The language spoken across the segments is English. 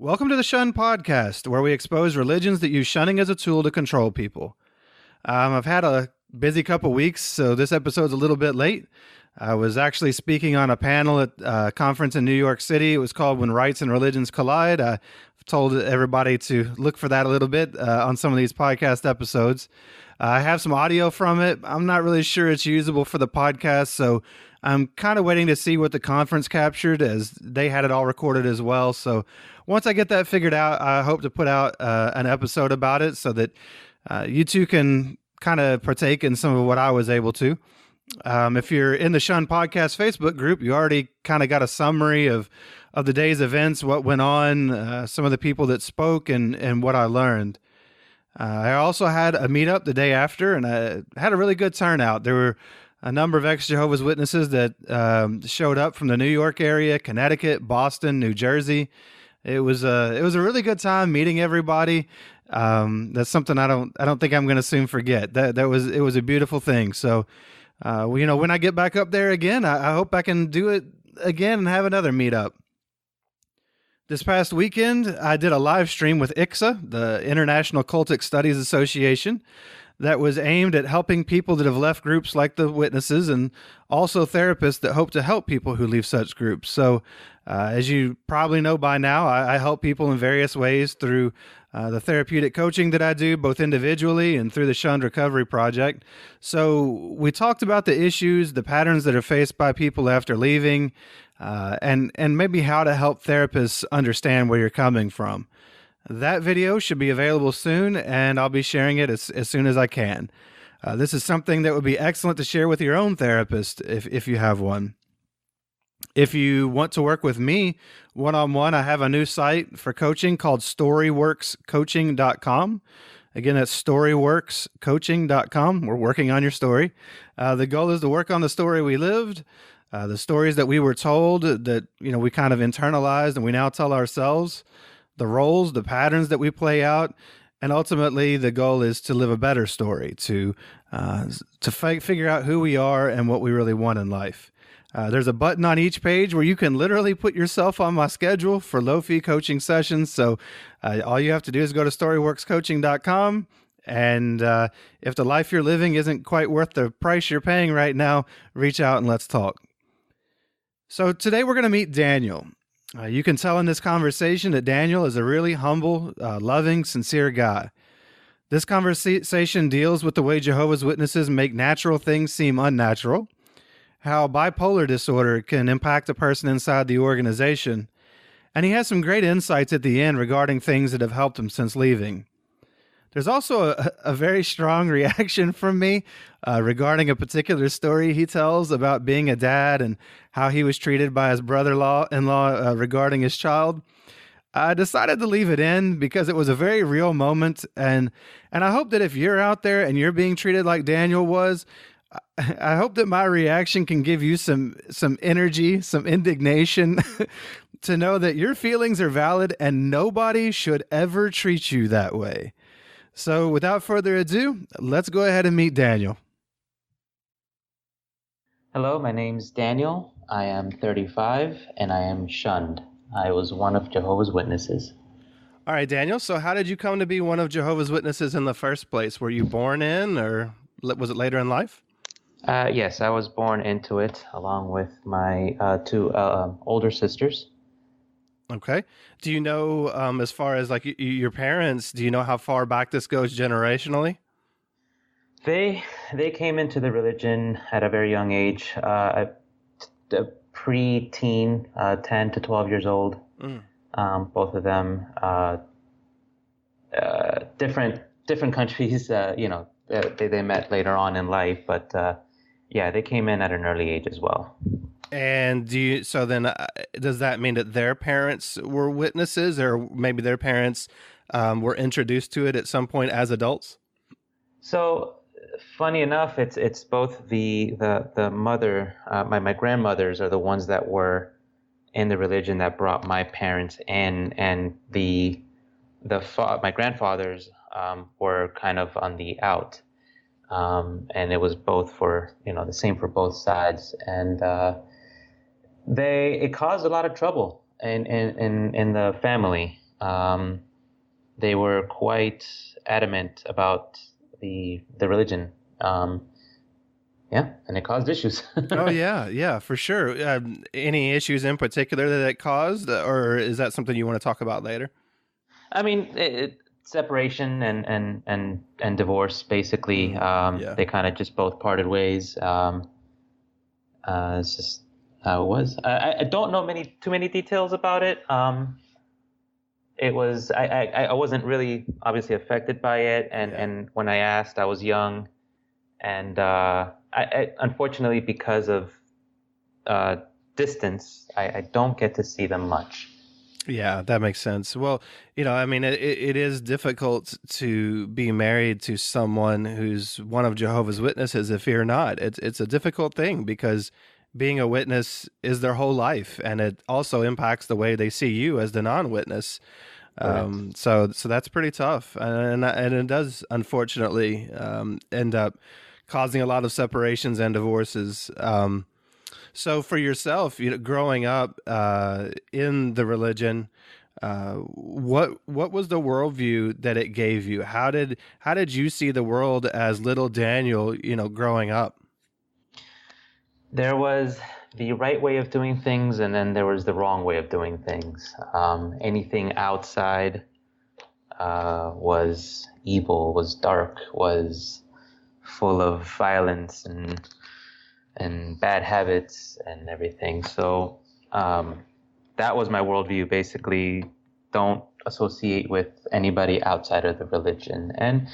Welcome to the Shunned podcast, where we expose religions that use shunning as a tool to control people. I've had a busy couple weeks, so this episode's a little bit late. I was actually speaking on a panel at a conference in New York City. It was called When Rights and Religions Collide. I told everybody to look for that a little bit on some of these podcast episodes. I have some audio from it. I'm not really sure it's usable for the podcast, so I'm kind of waiting to see what the conference captured, as they had it all recorded as well. So once I get that figured out, I hope to put out an episode about it so that you two can kind of partake in some of what I was able to. If you're in the Shun Podcast Facebook group, you already kind of got a summary of the day's events, what went on, some of the people that spoke, and what I learned. I also had a meetup the day after, and I had a really good turnout. There were a number of ex-Jehovah's Witnesses that showed up from the New York area, Connecticut, Boston, New Jersey. It was a really good time meeting everybody. That's something I don't think I'm going to soon forget. It was a beautiful thing. So, when I get back up there again, I hope I can do it again and have another meetup. This past weekend, I did a live stream with ICSA, the International Cultic Studies Association, that was aimed at helping people that have left groups like the Witnesses, and also therapists that hope to help people who leave such groups. So, as you probably know by now, I help people in various ways through the therapeutic coaching that I do, both individually and through the Shunned Recovery Project. So we talked about the issues, the patterns that are faced by people after leaving, and maybe how to help therapists understand where you're coming from. That video should be available soon, and I'll be sharing it as soon as I can. This is something that would be excellent to share with your own therapist if you have one. If you want to work with me one-on-one, I have a new site for coaching called Storyworkscoaching.com. Again, that's Storyworkscoaching.com. We're working on your story. The goal is to work on the story we lived, the stories that we were told that we kind of internalized and we now tell ourselves, the roles, the patterns that we play out, and ultimately the goal is to live a better story, to figure out who we are and what we really want in life. There's a button on each page where you can literally put yourself on my schedule for low-fee coaching sessions. So all you have to do is go to storyworkscoaching.com. And if the life you're living isn't quite worth the price you're paying right now, reach out and let's talk. So today we're going to meet Daniel. You can tell in this conversation that Daniel is a really humble, loving, sincere guy. This conversation deals with the way Jehovah's Witnesses make natural things seem unnatural, how bipolar disorder can impact a person inside the organization, and he has some great insights at the end regarding things that have helped him since leaving. There's also a very strong reaction from me regarding a particular story he tells about being a dad and how he was treated by his brother-in-law regarding his child. I decided to leave it in because it was a very real moment, and I hope that if you're out there and you're being treated like Daniel was, I hope that my reaction can give you some energy, some indignation to know that your feelings are valid and nobody should ever treat you that way. So without further ado, let's go ahead and meet Daniel. Hello, my name's Daniel. I am 35 and I am shunned. I was one of Jehovah's Witnesses. All right, Daniel. So how did you come to be one of Jehovah's Witnesses in the first place? Were you born in, or was it later in life? Yes, I was born into it along with my two older sisters. Okay. Do you know, as far as like your parents, do you know how far back this goes generationally? They came into the religion at a very young age, pre-teen, 10 to 12 years old. Both of them, different countries. They met later on in life, but they came in at an early age as well. And does that mean that their parents were witnesses, or maybe their parents were introduced to it at some point as adults? So, funny enough, it's both the mother, my grandmothers are the ones that were in the religion that brought my parents in, and my grandfathers were kind of on the out, and it was both for the same for both sides, and it caused a lot of trouble in the family. they were quite adamant about the religion. Yeah, and it caused issues. Oh yeah, yeah, for sure. Any issues in particular that it caused, or is that something you want to talk about later? I mean, separation and divorce, basically. Yeah. They kind of just both parted ways. It's just how it was. I don't know too many details about it. It was I wasn't really obviously affected by it, Yeah. and when I asked, I was young, and I unfortunately because of uh, distance, I don't get to see them much. Yeah, that makes sense. Well, I mean, it is difficult to be married to someone who's one of Jehovah's Witnesses if you're not. It's a difficult thing because being a witness is their whole life, and it also impacts the way they see you as the non-witness. Correct. So that's pretty tough, and it does unfortunately end up causing a lot of separations and divorces. So for yourself, growing up in the religion, what was the worldview that it gave you? How did you see the world as little Daniel? Growing up. There was the right way of doing things, and then there was the wrong way of doing things. Anything outside was evil, was dark, was full of violence and bad habits and everything. So that was my worldview. Basically, don't associate with anybody outside of the religion, and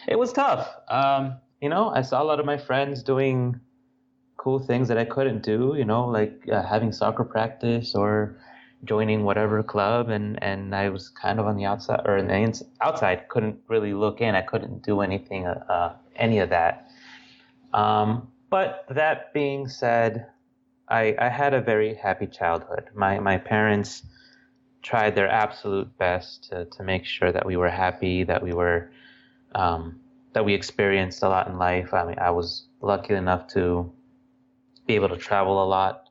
it was tough. I saw a lot of my friends doing cool things that I couldn't do, like having soccer practice or joining whatever club, and I was kind of on the outside or outside, couldn't really look in. I couldn't do any of that. But that being said, I had a very happy childhood. My parents tried their absolute best to make sure that we were happy, that we experienced a lot in life. I mean, I was lucky enough to be able to travel a lot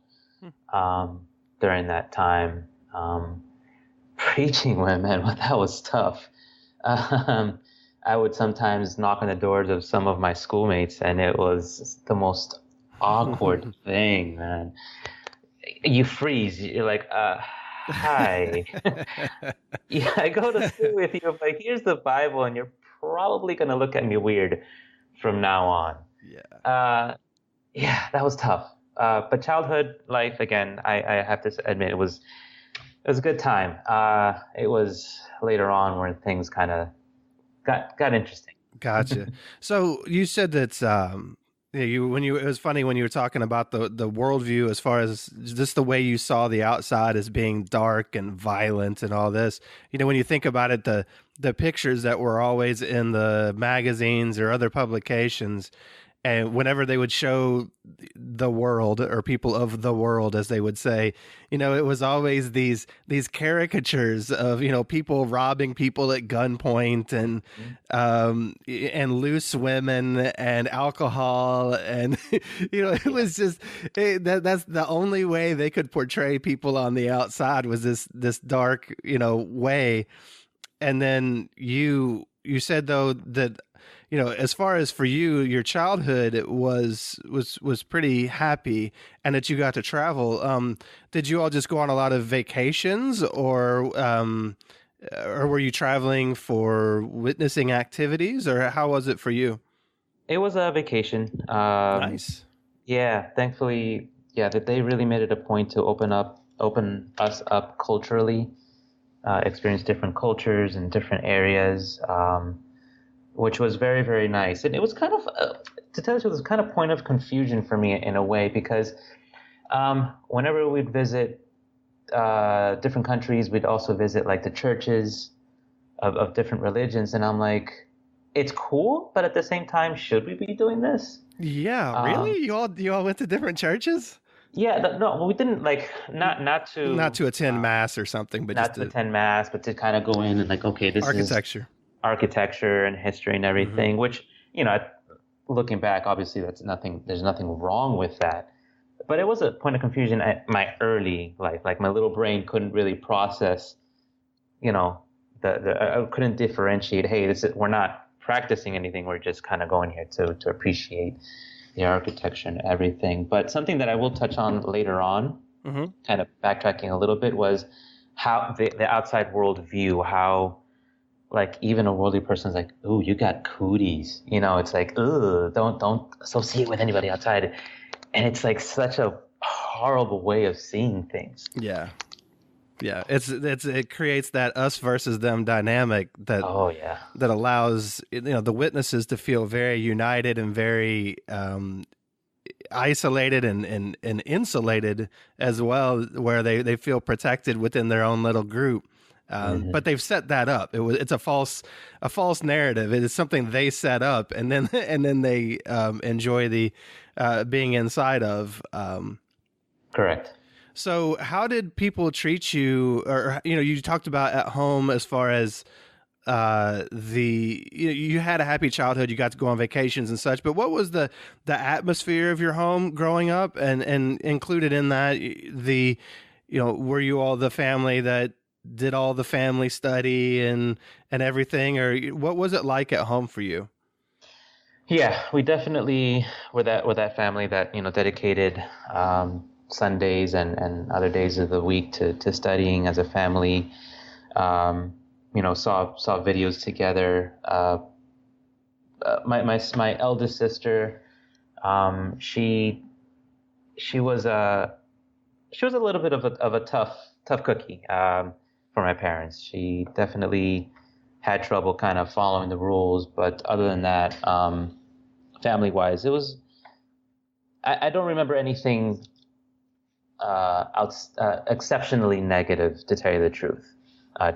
during that time. Preaching women, well, that was tough. I would sometimes knock on the doors of some of my schoolmates, and it was the most awkward thing, man. You freeze. You're like, hi. Yeah, I go to school with you. I'm like, here's the Bible, and you're probably going to look at me weird from now on. Yeah. Yeah, that was tough. But childhood life, again, I have to admit, it was a good time. It was later on where things kind of got interesting. Gotcha. So you said that it was funny when you were talking about the worldview as far as just the way you saw the outside as being dark and violent and all this. When you think about it, the pictures that were always in the magazines or other publications, and whenever they would show the world or people of the world, as they would say, it was always these caricatures of people robbing people at gunpoint and loose women and alcohol, and it was just that's the only way they could portray people on the outside, was this dark way. And then you said though that as far as for you, your childhood was pretty happy, and that you got to travel. Did you all just go on a lot of vacations, or were you traveling for witnessing activities, or how was it for you? It was a vacation. Nice. Yeah, thankfully, yeah, that they really made it a point to open us up culturally, experience different cultures and different areas. Which was very, very nice. And it was kind of, to tell you the truth, it was kind of point of confusion for me in a way, because whenever we'd visit different countries, we'd also visit like the churches of different religions. And I'm like, it's cool, but at the same time, should we be doing this? Yeah, really? You all went to different churches? Yeah, no, we didn't like Not to attend mass or something, but not just to attend mass, but to kind of go in and like, okay, this is architecture. architecture and history and everything, which, looking back, obviously there's nothing wrong with that. But it was a point of confusion at my early life. Like my little brain couldn't really process, I couldn't differentiate. Hey, we're not practicing anything. We're just kind of going here to appreciate the architecture and everything. But something that I will touch on later on, kind of backtracking a little bit, was how the outside world view, how like even a worldly person is like, ooh, you got cooties. It's like, ooh, don't associate with anybody outside. And it's like such a horrible way of seeing things. Yeah. Yeah, it creates that us versus them dynamic that that allows the witnesses to feel very united and very isolated and insulated as well, where they feel protected within their own little group. But they've set that up. It's a false narrative. It is something they set up, and then they enjoy the being inside of. Correct. So how did people treat you? Or, you talked about at home as far as you had a happy childhood, you got to go on vacations and such, but what was the atmosphere of your home growing up, and included in that were you all the family that did all the family study and everything, or what was it like at home for you? Yeah, we definitely were that family that, dedicated Sundays and other days of the week to studying as a family. Saw videos together. My eldest sister, she was a little bit of a tough cookie for my parents. She definitely had trouble kind of following the rules, but other than that, family wise, it was. I don't remember anything exceptionally negative, to tell you the truth,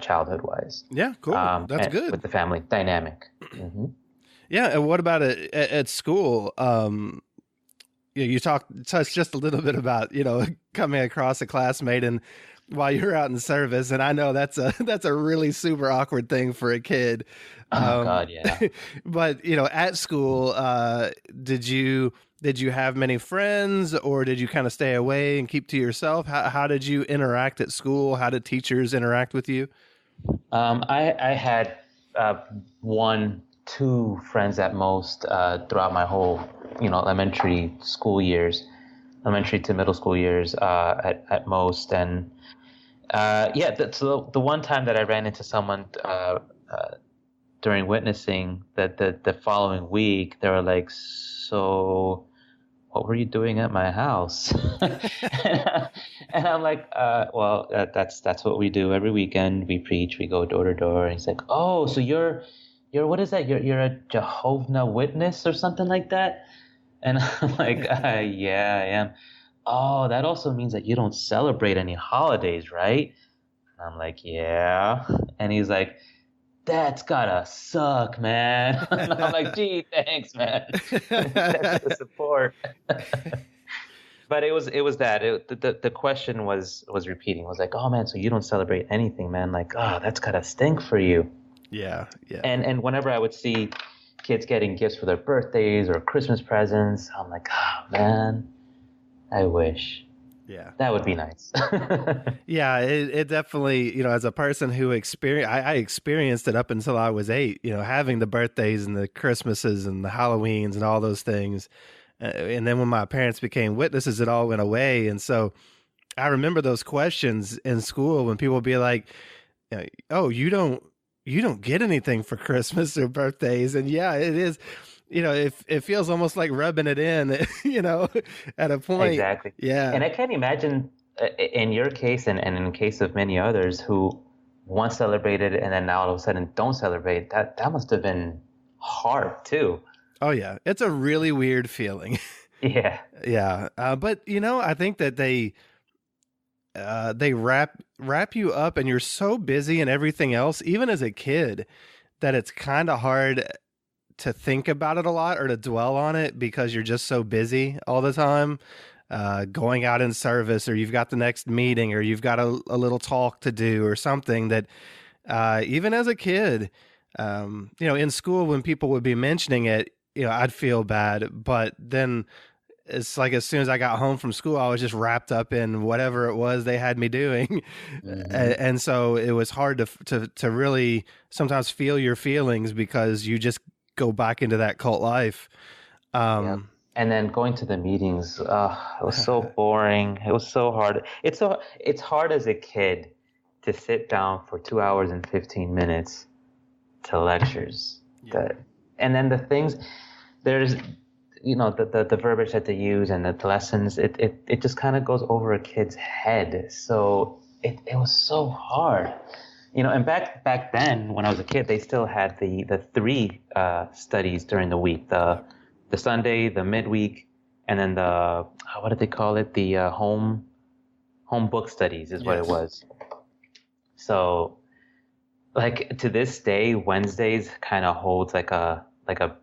childhood wise. Yeah, cool. That's good. With the family dynamic. Yeah, and what about at school? You touched just a little bit about coming across a classmate and while you're out in service, and I know that's a really super awkward thing for a kid. Oh God, yeah. But at school, did you have many friends, or did you kind of stay away and keep to yourself? How did you interact at school? How did teachers interact with you? I had 1-2 friends at most throughout my whole elementary to middle school years at most. And so the one time that I ran into someone during witnessing, that the following week, they were like, so what were you doing at my house? And I'm like, well, that's what we do every weekend. We preach, we go door to door. And he's like, oh, so you're what is that? You're a Jehovah Witness or something like that? And I'm like, yeah, I am. Oh, that also means that you don't celebrate any holidays, right? And I'm like, yeah. And he's like, that's gotta suck, man. And I'm like, gee, thanks, man. Thanks for the support. But it was that the question was repeating. It was like, oh man, so you don't celebrate anything, man? Like, oh, that's gotta stink for you. Yeah. And whenever I would see kids getting gifts for their birthdays or Christmas presents, I'm like, oh man, I wish. Yeah, that would be nice. Yeah, it definitely, as a person who I experienced it up until I was 8, having the birthdays and the Christmases and the Halloweens and all those things. And then when my parents became witnesses, it all went away. And so I remember those questions in school when people would be like, oh, you don't get anything for Christmas or birthdays. And yeah, it is. It feels almost like rubbing it in, at a point. Exactly. Yeah. And I can't imagine in your case and in the case of many others who once celebrated and then now all of a sudden don't celebrate, that must have been hard too. Oh yeah. It's a really weird feeling. Yeah. Yeah. But I think that they wrap you up, and you're so busy and everything else, even as a kid, that it's kind of hard to think about it a lot or to dwell on it because you're just so busy all the time, going out in service, or you've got the next meeting, or you've got a little talk to do or something that, even as a kid, in school, when people would be mentioning it, I'd feel bad, but then it's like as soon as I got home from school, I was just wrapped up in whatever it was they had me doing. Hmm. And so it was hard to really sometimes feel your feelings because you just go back into that cult life. Yep. Um, And then going to the meetings, it was so boring. It was so hard. It's hard as a kid to sit down for 2 hours and 15 minutes to lectures. yeah. That, and then the things, there's, the verbiage that they use and the lessons, it just kind of goes over a kid's head. So it was so hard. And back then when I was a kid, they still had the three studies during the week, the Sunday, the midweek, and then the what did they call it? The home book studies is what it Yes. was. So like to this day, Wednesdays kind of holds like a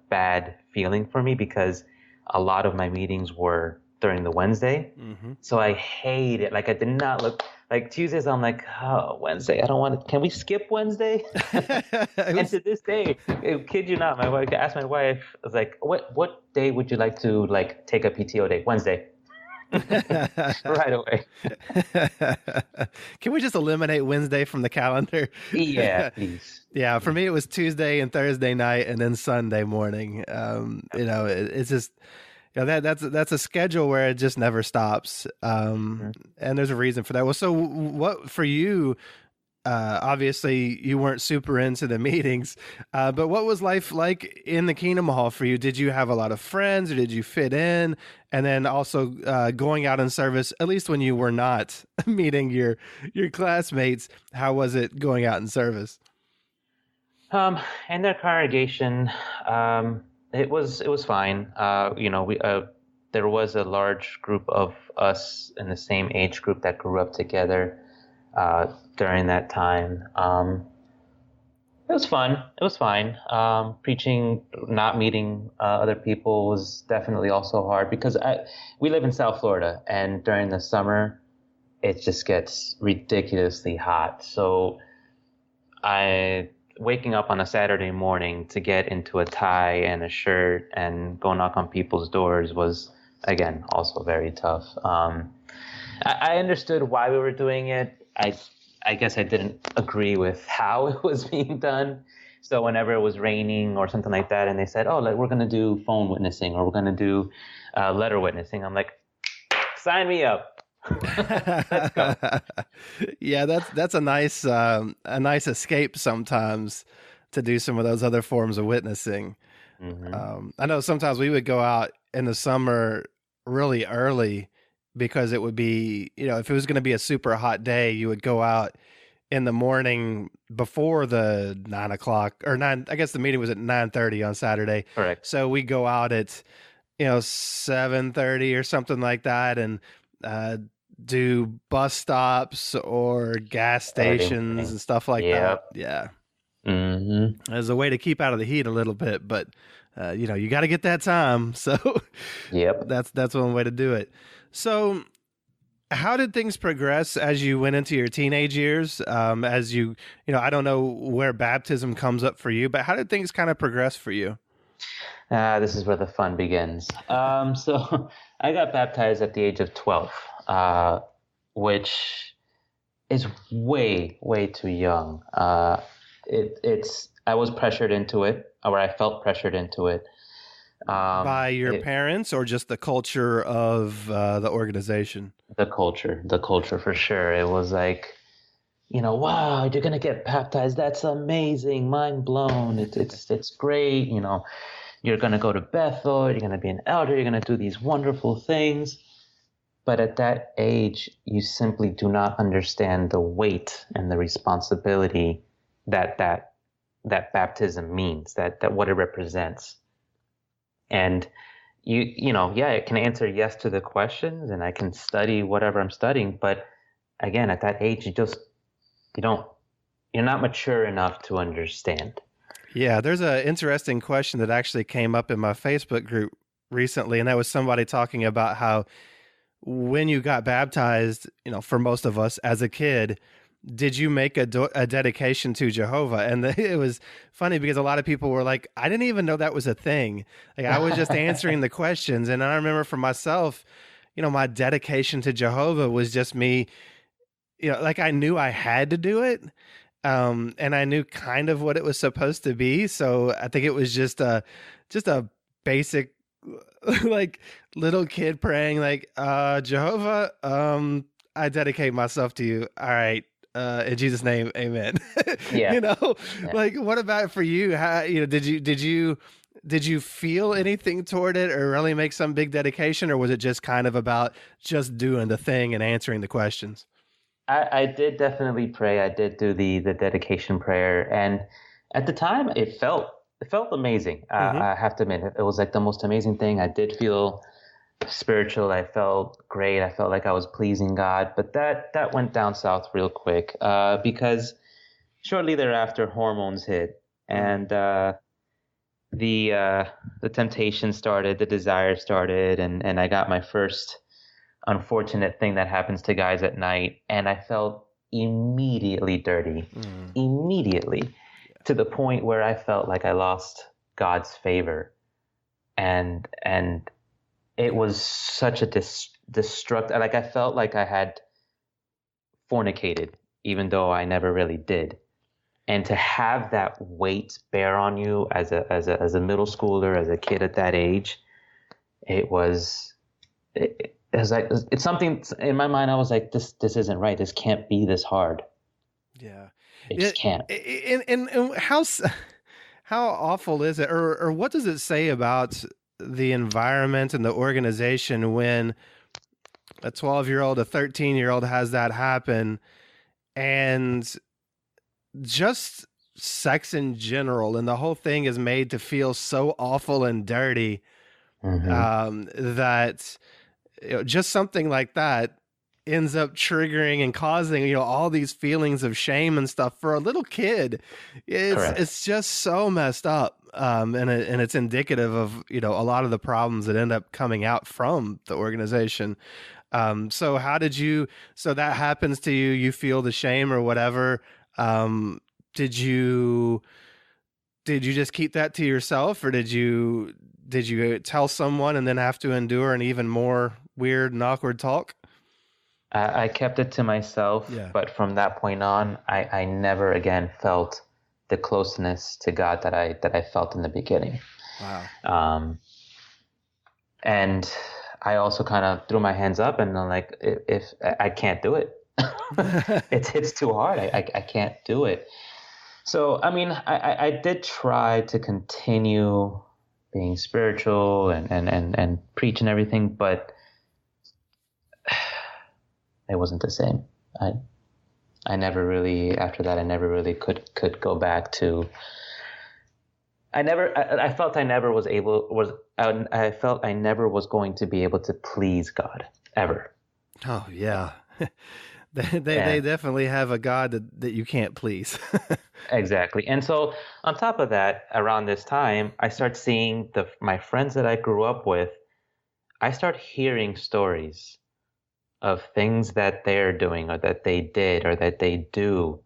bad feeling for me because a lot of my meetings were during the Wednesday. Mm-hmm. So I hate it. Like I did not look like Tuesdays. I'm like, oh, Wednesday. I don't want to. Can we skip Wednesday? And to this day, kid you not, my wife asked my wife, I was like, what day would you like to like take a PTO day? Wednesday. Right away. Can we just eliminate Wednesday from the calendar? Yeah, please. Yeah, for me it was Tuesday and Thursday night, and then Sunday morning. It's just that's a schedule where it just never stops. And there's a reason for that. Well, so what for you? Obviously, you weren't super into the meetings, but what was life like in the Kingdom Hall for you? Did you have a lot of friends, or did you fit in? And then also going out in service, at least when you were not meeting your classmates, how was it going out in service? In their congregation, it was fine. There was a large group of us in the same age group that grew up together during that time. It was fun. It was fine. Preaching, not meeting other people was definitely also hard because we live in South Florida, and during the summer, it just gets ridiculously hot. So waking up on a Saturday morning to get into a tie and a shirt and go knock on people's doors was, again, also very tough. I understood why we were doing it. I guess I didn't agree with how it was being done. So whenever it was raining or something like that, and they said, "Oh, like we're going to do phone witnessing or we're going to do letter witnessing," I'm like, "Sign me up." Let's go. Yeah, that's a nice escape sometimes to do some of those other forms of witnessing. Mm-hmm. I know sometimes we would go out in the summer really early because it would be, if it was going to be a super hot day, you would go out in the morning before the 9 o'clock or nine. I guess the meeting was at 9:30 on Saturday. Correct. So we go out at 7:30 or something like that, and do bus stops or gas stations and stuff like that. Yeah. Mm-hmm. As a way to keep out of the heat a little bit, but you got to get that time. So Yep. that's one way to do it. So how did things progress as you went into your teenage years? As I don't know where baptism comes up for you, but how did things kind of progress for you? This is where the fun begins. So I got baptized at the age of 12, which is way, way too young. I was pressured into it, or I felt pressured into it. By your parents or just the culture of the organization? The culture for sure. It was like, wow, you're gonna get baptized. That's amazing, mind blown. It's great. You're gonna go to Bethel. You're gonna be an elder. You're gonna do these wonderful things. But at that age, you simply do not understand the weight and the responsibility that baptism means. That what it represents. And it can answer yes to the questions and I can study whatever I'm studying. But again, at that age, you're not mature enough to understand. Yeah, there's an interesting question that actually came up in my Facebook group recently. And that was somebody talking about how when you got baptized, for most of us as a kid, did you make a dedication to Jehovah? And it was funny because a lot of people were like, I didn't even know that was a thing. Like I was just answering the questions. And I remember for myself, my dedication to Jehovah was just me, like I knew I had to do it. And I knew kind of what it was supposed to be. So I think it was just a basic, like little kid praying like, Jehovah, I dedicate myself to you. All right. In Jesus' name, amen. Yeah. Yeah. Like what about for you? How, did you feel anything toward it or really make some big dedication, or was it just kind of about just doing the thing and answering the questions? I did definitely pray. I did do the dedication prayer, and at the time, it felt amazing. Mm-hmm. I have to admit, it was like the most amazing thing. I did feel spiritual. I felt great. I felt like I was pleasing God, but that went down south real quick because shortly thereafter, hormones hit, and the temptation started, the desire started, and I got my first unfortunate thing that happens to guys at night, and I felt immediately dirty, immediately, to the point where I felt like I lost God's favor, and it was such a destructive. Like I felt like I had fornicated, even though I never really did. And to have that weight bear on you as a middle schooler, as a kid at that age, it was like it's something in my mind. I was like, this isn't right. This can't be this hard. Yeah, it just can't. And how awful is it, or what does it say about the environment and the organization when a 12-year-old, a 13-year-old has that happen, and just sex in general, and the whole thing is made to feel so awful and dirty that just something like that ends up triggering and causing all these feelings of shame and stuff for a little kid. It's just so messed up, and it's indicative of a lot of the problems that end up coming out from the organization. So how did you? So that happens to you. You feel the shame or whatever. Did you just keep that to yourself, or did you tell someone and then have to endure an even more weird and awkward talk? I kept it to myself, but from that point on, I never again felt the closeness to God that I felt in the beginning. Wow. And I also kind of threw my hands up, and I'm like, if I can't do it, it's too hard. I can't do it. So, I mean, I did try to continue being spiritual and preach and everything, but it wasn't the same. I never really, after that, I never really could go back to. I felt I never was going to be able to please God ever. Oh yeah. They definitely have a God that you can't please. Exactly. And so on top of that, around this time, I start seeing my friends that I grew up with, I start hearing stories of things that they're doing or that they did or that they do,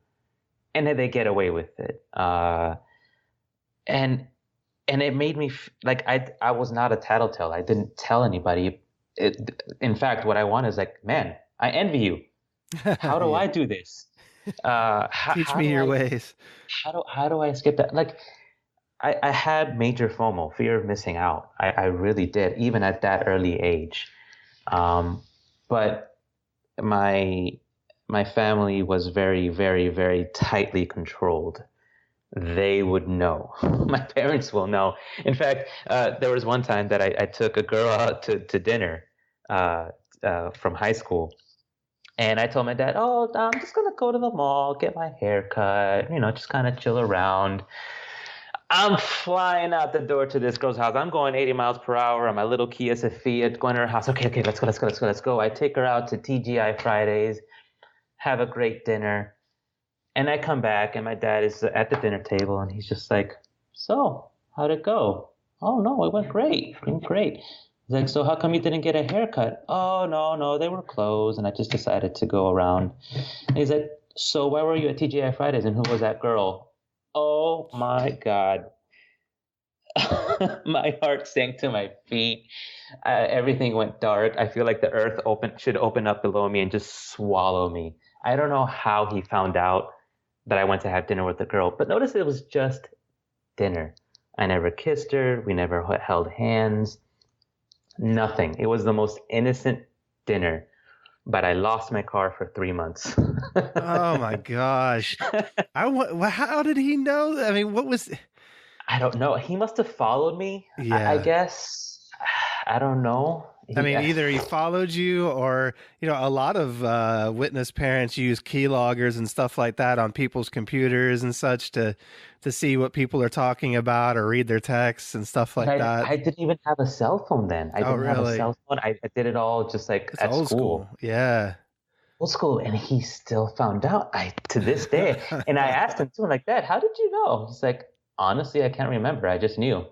and that they get away with it. And it made me like I was not a tattletale. I didn't tell anybody. In fact, what I want is like, man, I envy you. How do I do this? Teach me your ways. How do I skip that? Like, I had major FOMO, fear of missing out. I really did, even at that early age. But my family was very, very, very tightly controlled. They would know. My parents will know. In fact, there was one time that I took a girl out to dinner from high school. And I told my dad, oh, I'm just going to go to the mall, get my hair cut, just kind of chill around. I'm flying out the door to this girl's house. I'm going 80 miles per hour on my little Kia Sophia, going to her house. Okay, let's go. I take her out to TGI Fridays, have a great dinner. And I come back, and my dad is at the dinner table, and he's just like, so, how'd it go? Oh, no, it went great. He's like, so how come you didn't get a haircut? Oh, no, they were closed, and I just decided to go around. And he's like, So why were you at TGI Fridays and who was that girl? Oh my God. My heart sank to my feet. Everything went dark. I feel like the earth should open up below me and just swallow me. I don't know how he found out that I went to have dinner with the girl, but notice it was just dinner. I never kissed her. We never held hands. Nothing. It was the most innocent dinner, but I lost my car for 3 months. Oh my gosh. How did he know? I mean, what was, I don't know. He must have followed me, I yeah. guess. I don't know. I mean, either he followed you or, a lot of witness parents use keyloggers and stuff like that on people's computers and such to see what people are talking about or read their texts and stuff But like that. I didn't even have a cell phone then. I Oh, didn't have a really? cell phone. I did it all just like It's at old school. school. Yeah. Old school. And he still found out. To this day. And I asked him too, I'm like, Dad, how did you know? He's like, honestly, I can't remember. I just knew.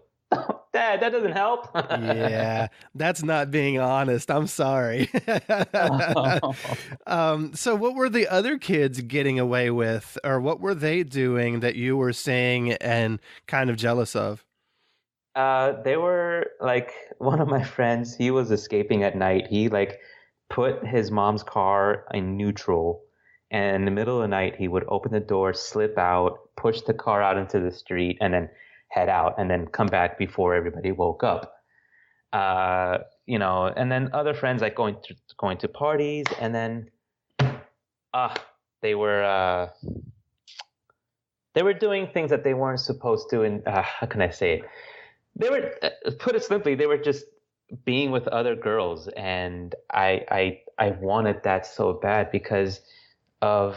Dad, that doesn't help. Yeah, that's not being honest. I'm sorry. So what were the other kids getting away with, or what were they doing that you were seeing and kind of jealous of? They were like one of my friends, he was escaping at night. He like put his mom's car in neutral, and in the middle of the night he would open the door, slip out, push the car out into the street, and then head out and then come back before everybody woke up. And then other friends like going to parties, and then uh they were uh they were doing things that they weren't supposed to, and how can I say it? They were, put it simply, they were just being with other girls, and I wanted that so bad because of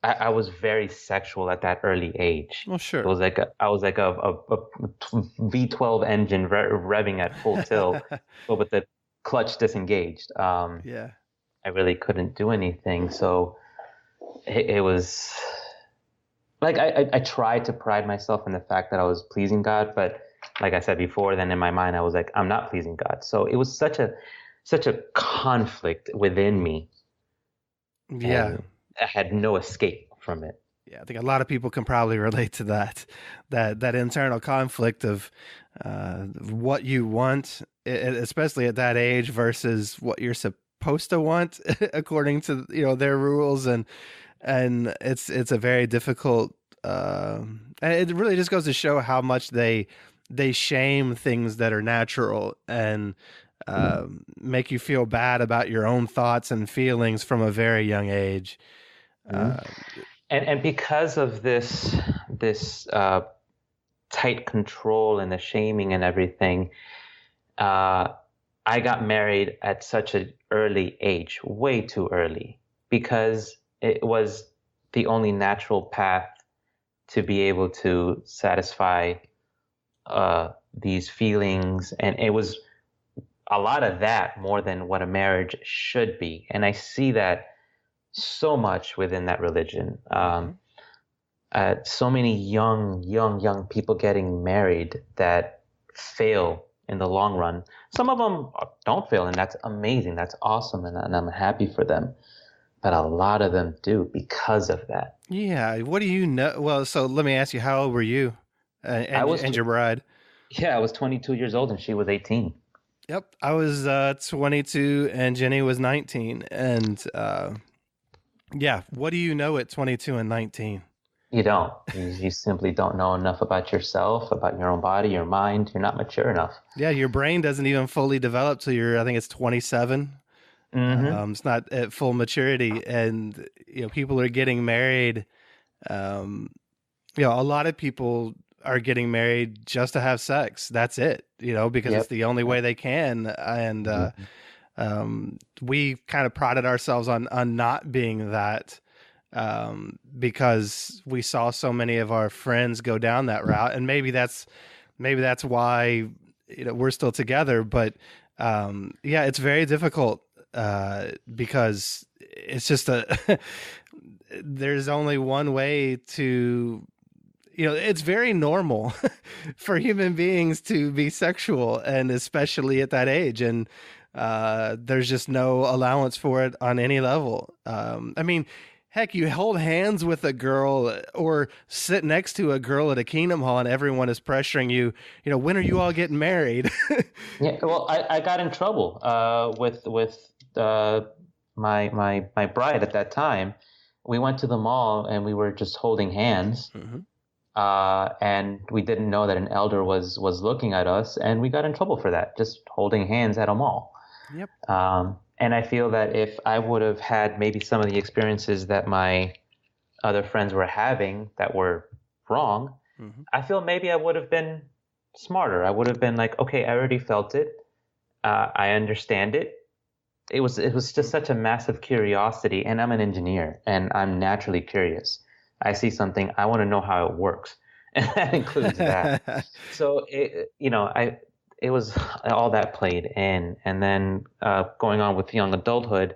I was very sexual at that early age. Well, It sure. was like I was like a V12 engine revving at full tilt, but with the clutch disengaged. Yeah. I really couldn't do anything, so it was like I tried to pride myself in the fact that I was pleasing God, but like I said before, then in my mind I was like, I'm not pleasing God. So it was such a conflict within me, Yeah. and I had no escape from it. Yeah, I think a lot of people can probably relate to that internal conflict of what you want, especially at that age, versus what you're supposed to want according to their rules, and it's a very difficult. And it really just goes to show how much they shame things that are natural and make you feel bad about your own thoughts and feelings from a very young age. Mhm. Uh, And because of this tight control and the shaming and everything, uh, I got married at such an early age, way too early, because it was the only natural path to be able to satisfy these feelings. And it was a lot of that more than what a marriage should be. And I see that so much within that religion. So many young people getting married that fail in the long run. Some of them don't fail, and that's amazing. That's awesome, and I'm happy for them. But a lot of them do because of that. yeah. What do you know? Well, so let me ask you, how old were you I was, and your bride? yeah, I was 22 years old, and she was 18. Yep. I was 22 and Jenny was 19. And yeah, what do you know at 22 and 19? You don't. You simply don't know enough about yourself, about your own body, your mind. You're not mature enough. Yeah, your brain doesn't even fully develop till I think it's 27. Mm-hmm. It's not at full maturity. And, people are getting married. Um, a lot of people are getting married just to have sex. That's it, because it's Yep. the only way they can. And Mhm. we kind of prided ourselves on not being that, because we saw so many of our friends go down that route, and maybe that's why we're still together. But yeah, it's very difficult because it's just there's only one way to it's very normal for human beings to be sexual, and especially at that age. And there's just no allowance for it on any level. I mean, Heck, you hold hands with a girl or sit next to a girl at a Kingdom Hall and everyone is pressuring you, when are you all getting married? Yeah, well, I got in trouble with my bride at that time. We went to the mall and we were just holding hands, Mm-hmm. and we didn't know that an elder was looking at us, and we got in trouble for that, just holding hands at a mall. Yep. And I feel that if I would have had maybe some of the experiences that my other friends were having that were wrong, Mm-hmm. I feel maybe I would have been smarter. I would have been like, okay, I already felt it. I understand it. It was just such a massive curiosity, and I'm an engineer, and I'm naturally curious. I see something, I want to know how it works, and that includes that. So it was all that played in, and then going on with young adulthood,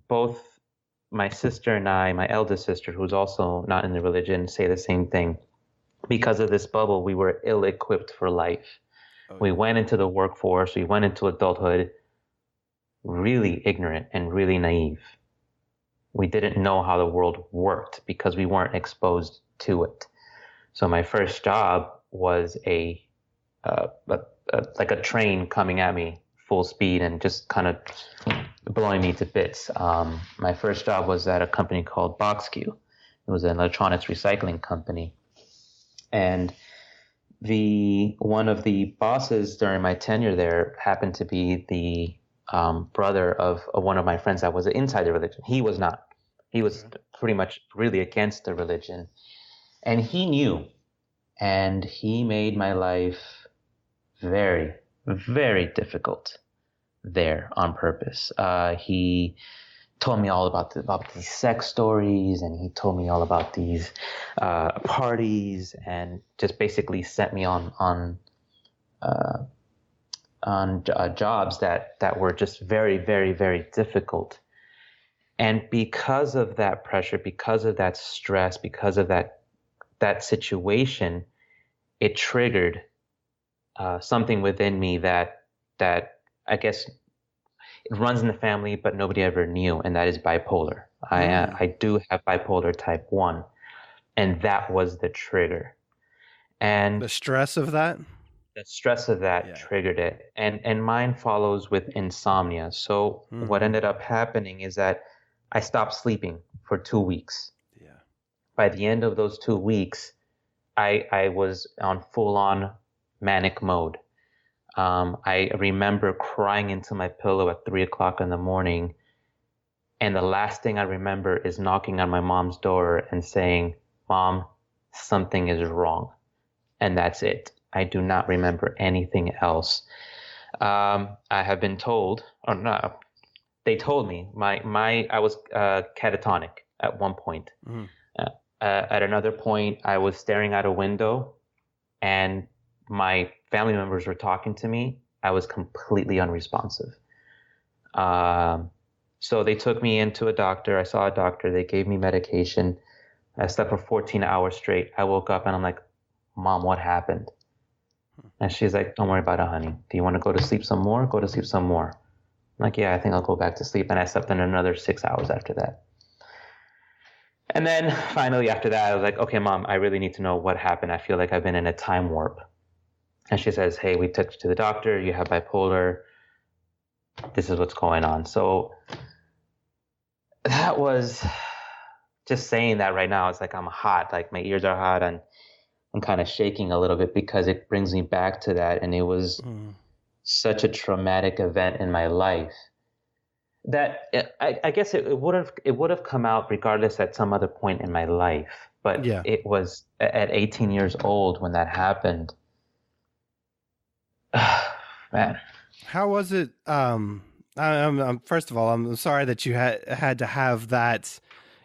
both my sister and I, my eldest sister, who's also not in the religion, say the same thing. Because of this bubble, we were ill-equipped for life. Oh, We yeah. went into the workforce, we went into adulthood really ignorant and really naive. We didn't know how the world worked because we weren't exposed to it. So my first job was like a train coming at me full speed and just kind of blowing me to bits. My first job was at a company called BoxQ. It was an electronics recycling company. And one of the bosses during my tenure there happened to be the brother of one of my friends that was inside the religion. He was not. He was pretty much really against the religion. And he knew. And he made my life very, very difficult there on purpose. He told me all about these sex stories, and he told me all about these parties, and just basically sent me on jobs that were just very, very, very difficult. And because of that pressure, because of that stress, because of that situation, it triggered something within me that I guess it runs in the family, but nobody ever knew, and that is bipolar. I do have bipolar type 1, and that was the trigger. And The stress of that? the stress of that triggered it. And mine follows with insomnia. So what ended up happening is that I stopped sleeping for 2 weeks. Yeah. By the end of those 2 weeks, I was on full-on manic mode. I remember crying into my pillow at 3 o'clock in the morning. And the last thing I remember is knocking on my mom's door and saying, "Mom, something is wrong." And that's it. I do not remember anything else. I have been told, or no, they told me I was catatonic at one point. At another point, I was staring out a window and my family members were talking to me. I was completely unresponsive. So they took me into a doctor. I saw a doctor. They gave me medication. I slept for 14 hours straight. I woke up and I'm like, "Mom, what happened?" And she's like, "Don't worry about it, honey. Do you want to go to sleep some more? Go to sleep some more." I'm like, "Yeah, I think I'll go back to sleep." And I slept in another 6 hours after that. And then finally after that, I was like, "Okay, Mom, I really need to know what happened. I feel like I've been in a time warp." And she says, "Hey, we took you to the doctor. You have bipolar. This is what's going on." So that was just saying that right now. It's like I'm hot, like my ears are hot, and I'm kind of shaking a little bit because it brings me back to that. And it was such a traumatic event in my life that I guess it would have come out regardless at some other point in my life. But it was at 18 years old when that happened. Man. How was it? First of all, I'm sorry that you had to have that,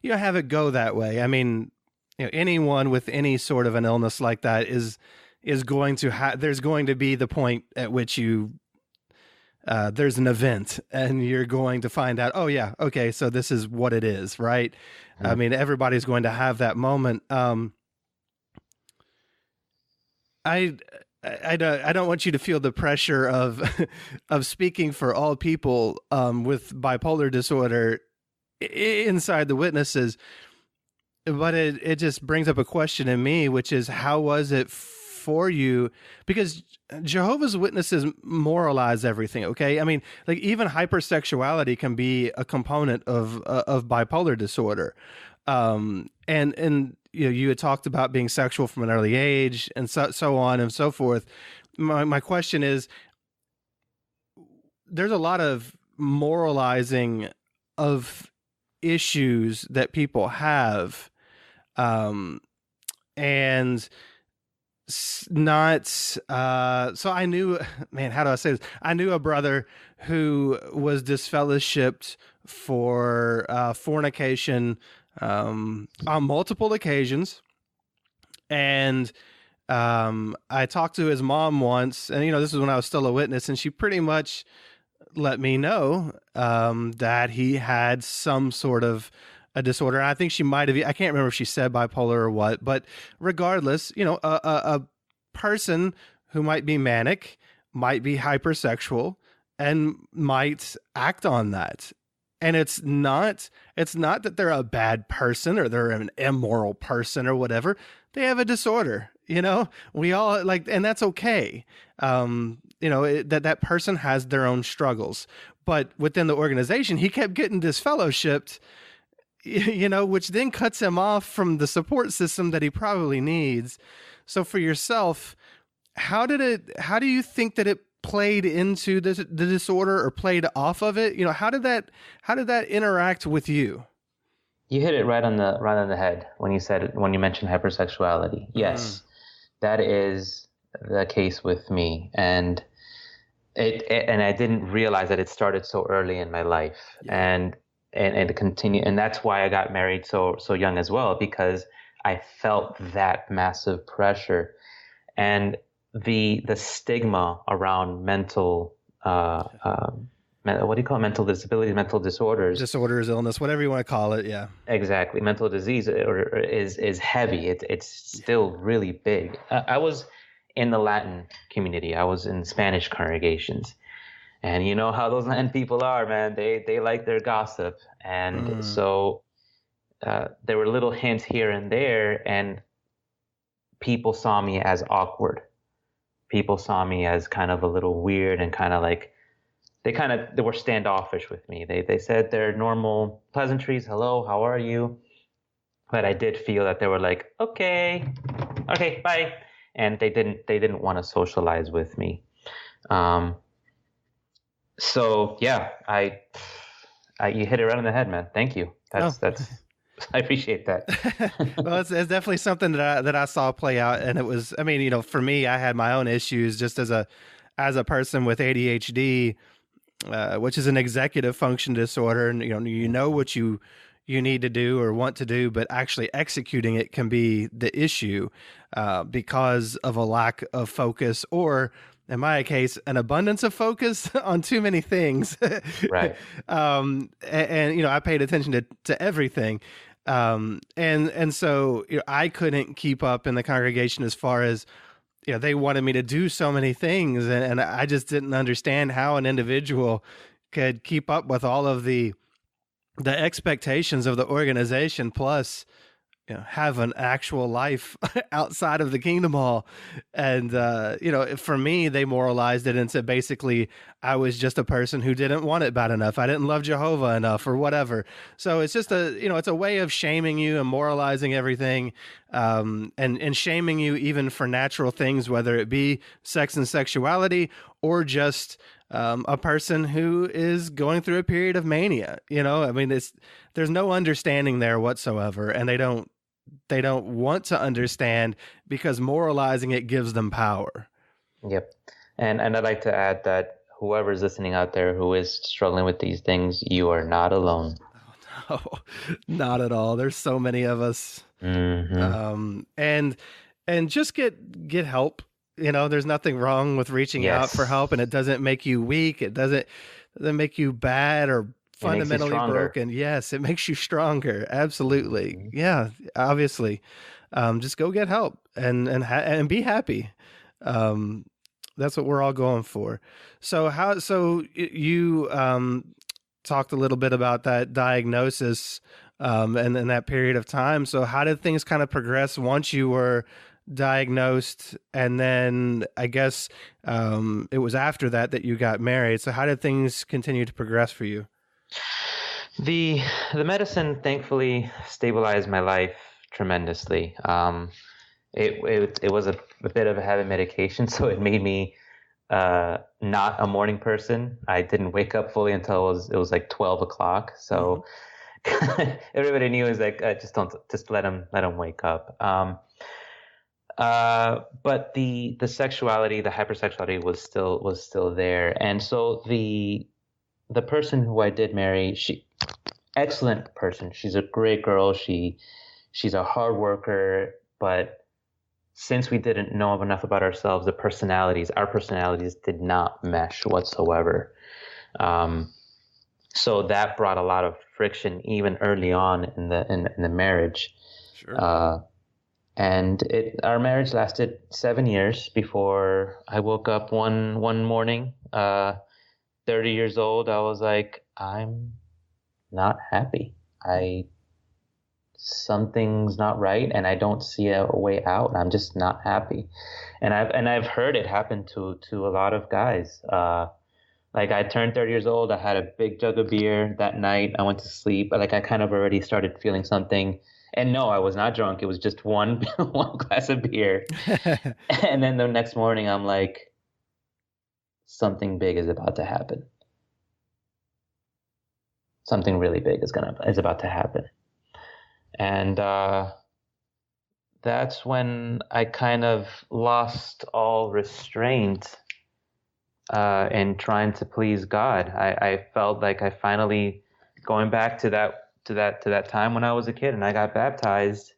have it go that way. I mean, anyone with any sort of an illness like that is going to there's going to be the point at which there's an event and you're going to find out, oh yeah, okay, so this is what it is, right? I mean, everybody's going to have that moment. I don't want you to feel the pressure of of speaking for all people with bipolar disorder inside the witnesses. But it just brings up a question in me, which is, how was it for you? Because Jehovah's Witnesses moralize everything. Okay, I mean, like even hypersexuality can be a component of bipolar disorder. And you had talked about being sexual from an early age, and so on and so forth. My question is, there's a lot of moralizing of issues that people have, and not so I knew, man, how do I say this? I knew a brother who was disfellowshipped for fornication on multiple occasions. And I talked to his mom once, and this is when I was still a witness, and she pretty much let me know that he had some sort of a disorder. And I think she might have, I can't remember if she said bipolar or what, but regardless, a person who might be manic, might be hypersexual, and might act on that. And it's not that they're a bad person or they're an immoral person or whatever. They have a disorder, we all and that's okay. That person has their own struggles, but within the organization, he kept getting disfellowshipped, which then cuts him off from the support system that he probably needs. So for yourself, how do you think that it played into the disorder or played off of it? How did that interact with you? You hit it right on the head when you mentioned hypersexuality. Yes, that is the case with me, and I didn't realize that it started so early in my life, and continue, and that's why I got married so young as well, because I felt that massive pressure, and the stigma around mental what do you call it? Mental disabilities, mental disorders, illness, whatever you want to call it. Yeah, exactly. Mental disease is heavy. It's still really big. I was in the Latin community. I was in Spanish congregations, and you know how those Latin people are, man. They like their gossip, and so there were little hints here and there, and people saw me as awkward. People saw me as kind of a little weird and kind of like. They were standoffish with me. They said their normal pleasantries, hello, how are you? But I did feel that they were like, okay, bye. And they didn't want to socialize with me. So yeah, you hit it right on the head, man. Thank you. That's I appreciate that. Well, it's definitely something that I saw play out, and it was, I mean, for me, I had my own issues just as a person with ADHD. Which is an executive function disorder, and you know what you need to do or want to do, but actually executing it can be the issue because of a lack of focus, or in my case, an abundance of focus on too many things. Right. And I paid attention to everything, and so I couldn't keep up in the congregation as far as. They wanted me to do so many things, and I just didn't understand how an individual could keep up with all of the expectations of the organization, plus have an actual life outside of the kingdom hall. And for me, they moralized it and said basically I was just a person who didn't want it bad enough. I didn't love Jehovah enough or whatever. So it's just it's a way of shaming you and moralizing everything, and shaming you even for natural things, whether it be sex and sexuality or just a person who is going through a period of mania. I mean, there's no understanding there whatsoever, and they don't want to understand because moralizing it gives them power. Yep. And I'd like to add that whoever's listening out there who is struggling with these things, you are not alone. Oh, no, not at all. There's so many of us. Mm-hmm. And just get help. There's nothing wrong with reaching out for help, and it doesn't make you weak. It doesn't make you bad or fundamentally broken. Yes, it makes you stronger. Absolutely. Mm-hmm. Yeah, obviously. Just go get help and be happy. That's what we're all going for. So you talked a little bit about that diagnosis and that period of time. So how did things kind of progress once you were diagnosed? And then I guess it was after that you got married. So how did things continue to progress for you? The medicine thankfully stabilized my life tremendously. It was a bit of a heavy medication, so it made me not a morning person. I didn't wake up fully until it was like 12 o'clock. So everybody knew, is like, just let him wake up. But the sexuality, the hypersexuality was still there. And so the person who I did marry, excellent person. She's a great girl. She's a hard worker, but since we didn't know enough about ourselves, our personalities did not mesh whatsoever. So that brought a lot of friction even early on in the marriage. Sure. And our marriage lasted 7 years before I woke up one morning, 30 years old. I was like, I'm not happy. Something's not right, and I don't see a way out. I'm just not happy. And I've heard it happen to a lot of guys. Like, I turned 30 years old. I had a big jug of beer that night. I went to sleep. Like, I kind of already started feeling something. And no, I was not drunk. It was just one glass of beer. And then the next morning, I'm like, something big is about to happen. Something really big is about to happen. And that's when I kind of lost all restraint in trying to please God. I felt like I finally, going back to that time when I was a kid and I got baptized,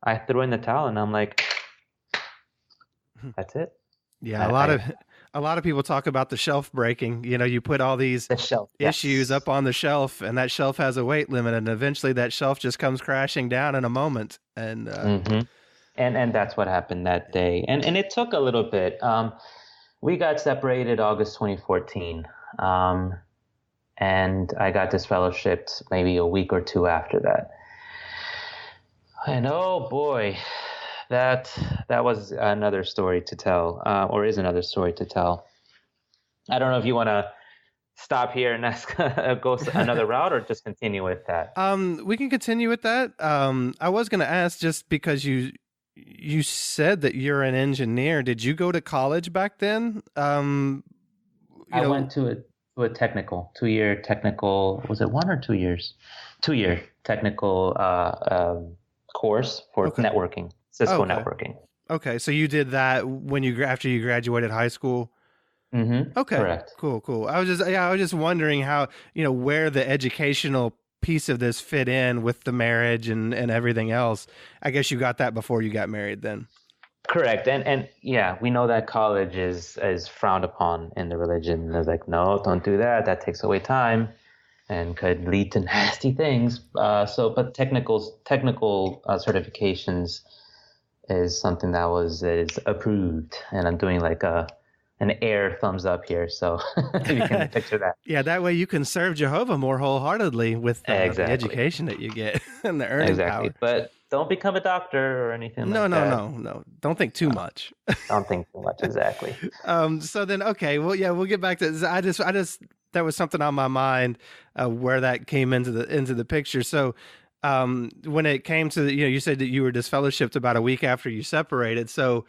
I threw in the towel and I'm like, that's it. Yeah, a lot of people talk about the shelf breaking. You know, you put all these issues up on the shelf, and that shelf has a weight limit, and eventually that shelf just comes crashing down in a moment. And and that's what happened that day. And it took a little bit. We got separated August 2014, and I got disfellowshipped maybe a week or two after that. And oh boy, that was another story to tell, or is another story to tell. I don't know if you want to stop here and go another route, or just continue with that. We can continue with that. I was going to ask, just because you said that you're an engineer. Did you go to college back then? I went to a technical 2-year technical. Was it 1 or 2 years? 2-year technical course for networking. Cisco networking. Okay, so you did that after you graduated high school. Mm-hmm. Okay, correct. Cool. I was just wondering how, where the educational piece of this fit in with the marriage and everything else. I guess you got that before you got married then. Correct, and yeah, we know that college is frowned upon in the religion. They're like, no, don't do that. That takes away time and could lead to nasty things. But technical certifications is something that is approved, and I'm doing like an air thumbs up here, so you can picture that. Yeah, that way you can serve Jehovah more wholeheartedly with the education that you get and the earning power. But don't become a doctor or anything like that. No. Don't think too much. Don't think too much, exactly. So then, okay, well, yeah, we'll get back to this. I just that was something on my mind where that came into the picture. So when it came to you said that you were disfellowshipped about a week after you separated. So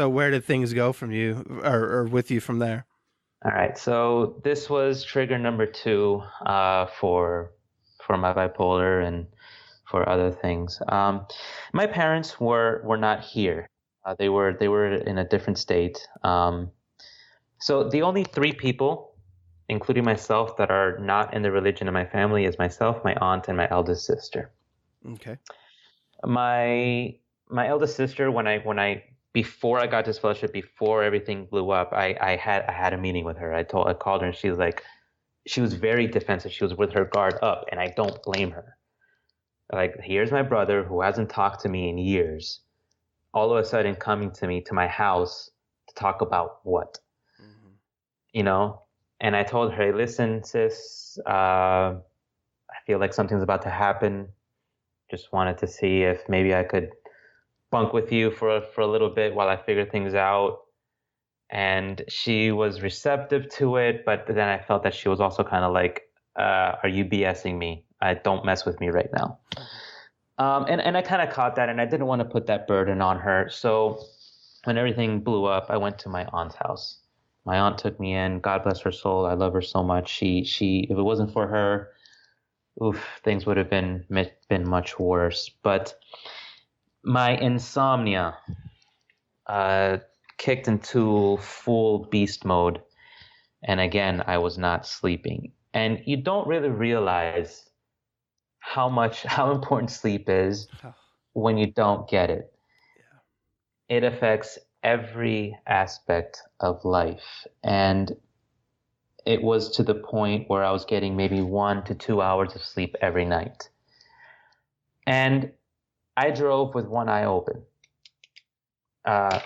where did things go from you or with you from there? All right. So this was trigger number 2 for my bipolar and for other things. My parents were not here. They were in a different state. So the only 3 people, including myself, that are not in the religion of my family is myself, my aunt, and my eldest sister. Okay. My eldest sister, before I got disfellowship, before everything blew up, I had a meeting with her. I called her, and she was very defensive. She was with her guard up, and I don't blame her. Like, here's my brother who hasn't talked to me in years, all of a sudden coming to my house to talk about what, And I told her, hey, listen, sis, I feel like something's about to happen. Just wanted to see if maybe I could bunk with you for a little bit while I figure things out. And she was receptive to it, but then I felt that she was also kind of like, are you BSing me? Don't mess with me right now. And I kind of caught that, and I didn't want to put that burden on her. So when everything blew up, I went to my aunt's house. My aunt took me in. God bless her soul. I love her so much. She if it wasn't for her, things would have been much worse. But my insomnia kicked into full beast mode. And again, I was not sleeping. And you don't really realize how important sleep is when you don't get it. Yeah. It affects every aspect of life. And it was to the point where I was getting maybe 1 to 2 hours of sleep every night. And I drove with one eye open,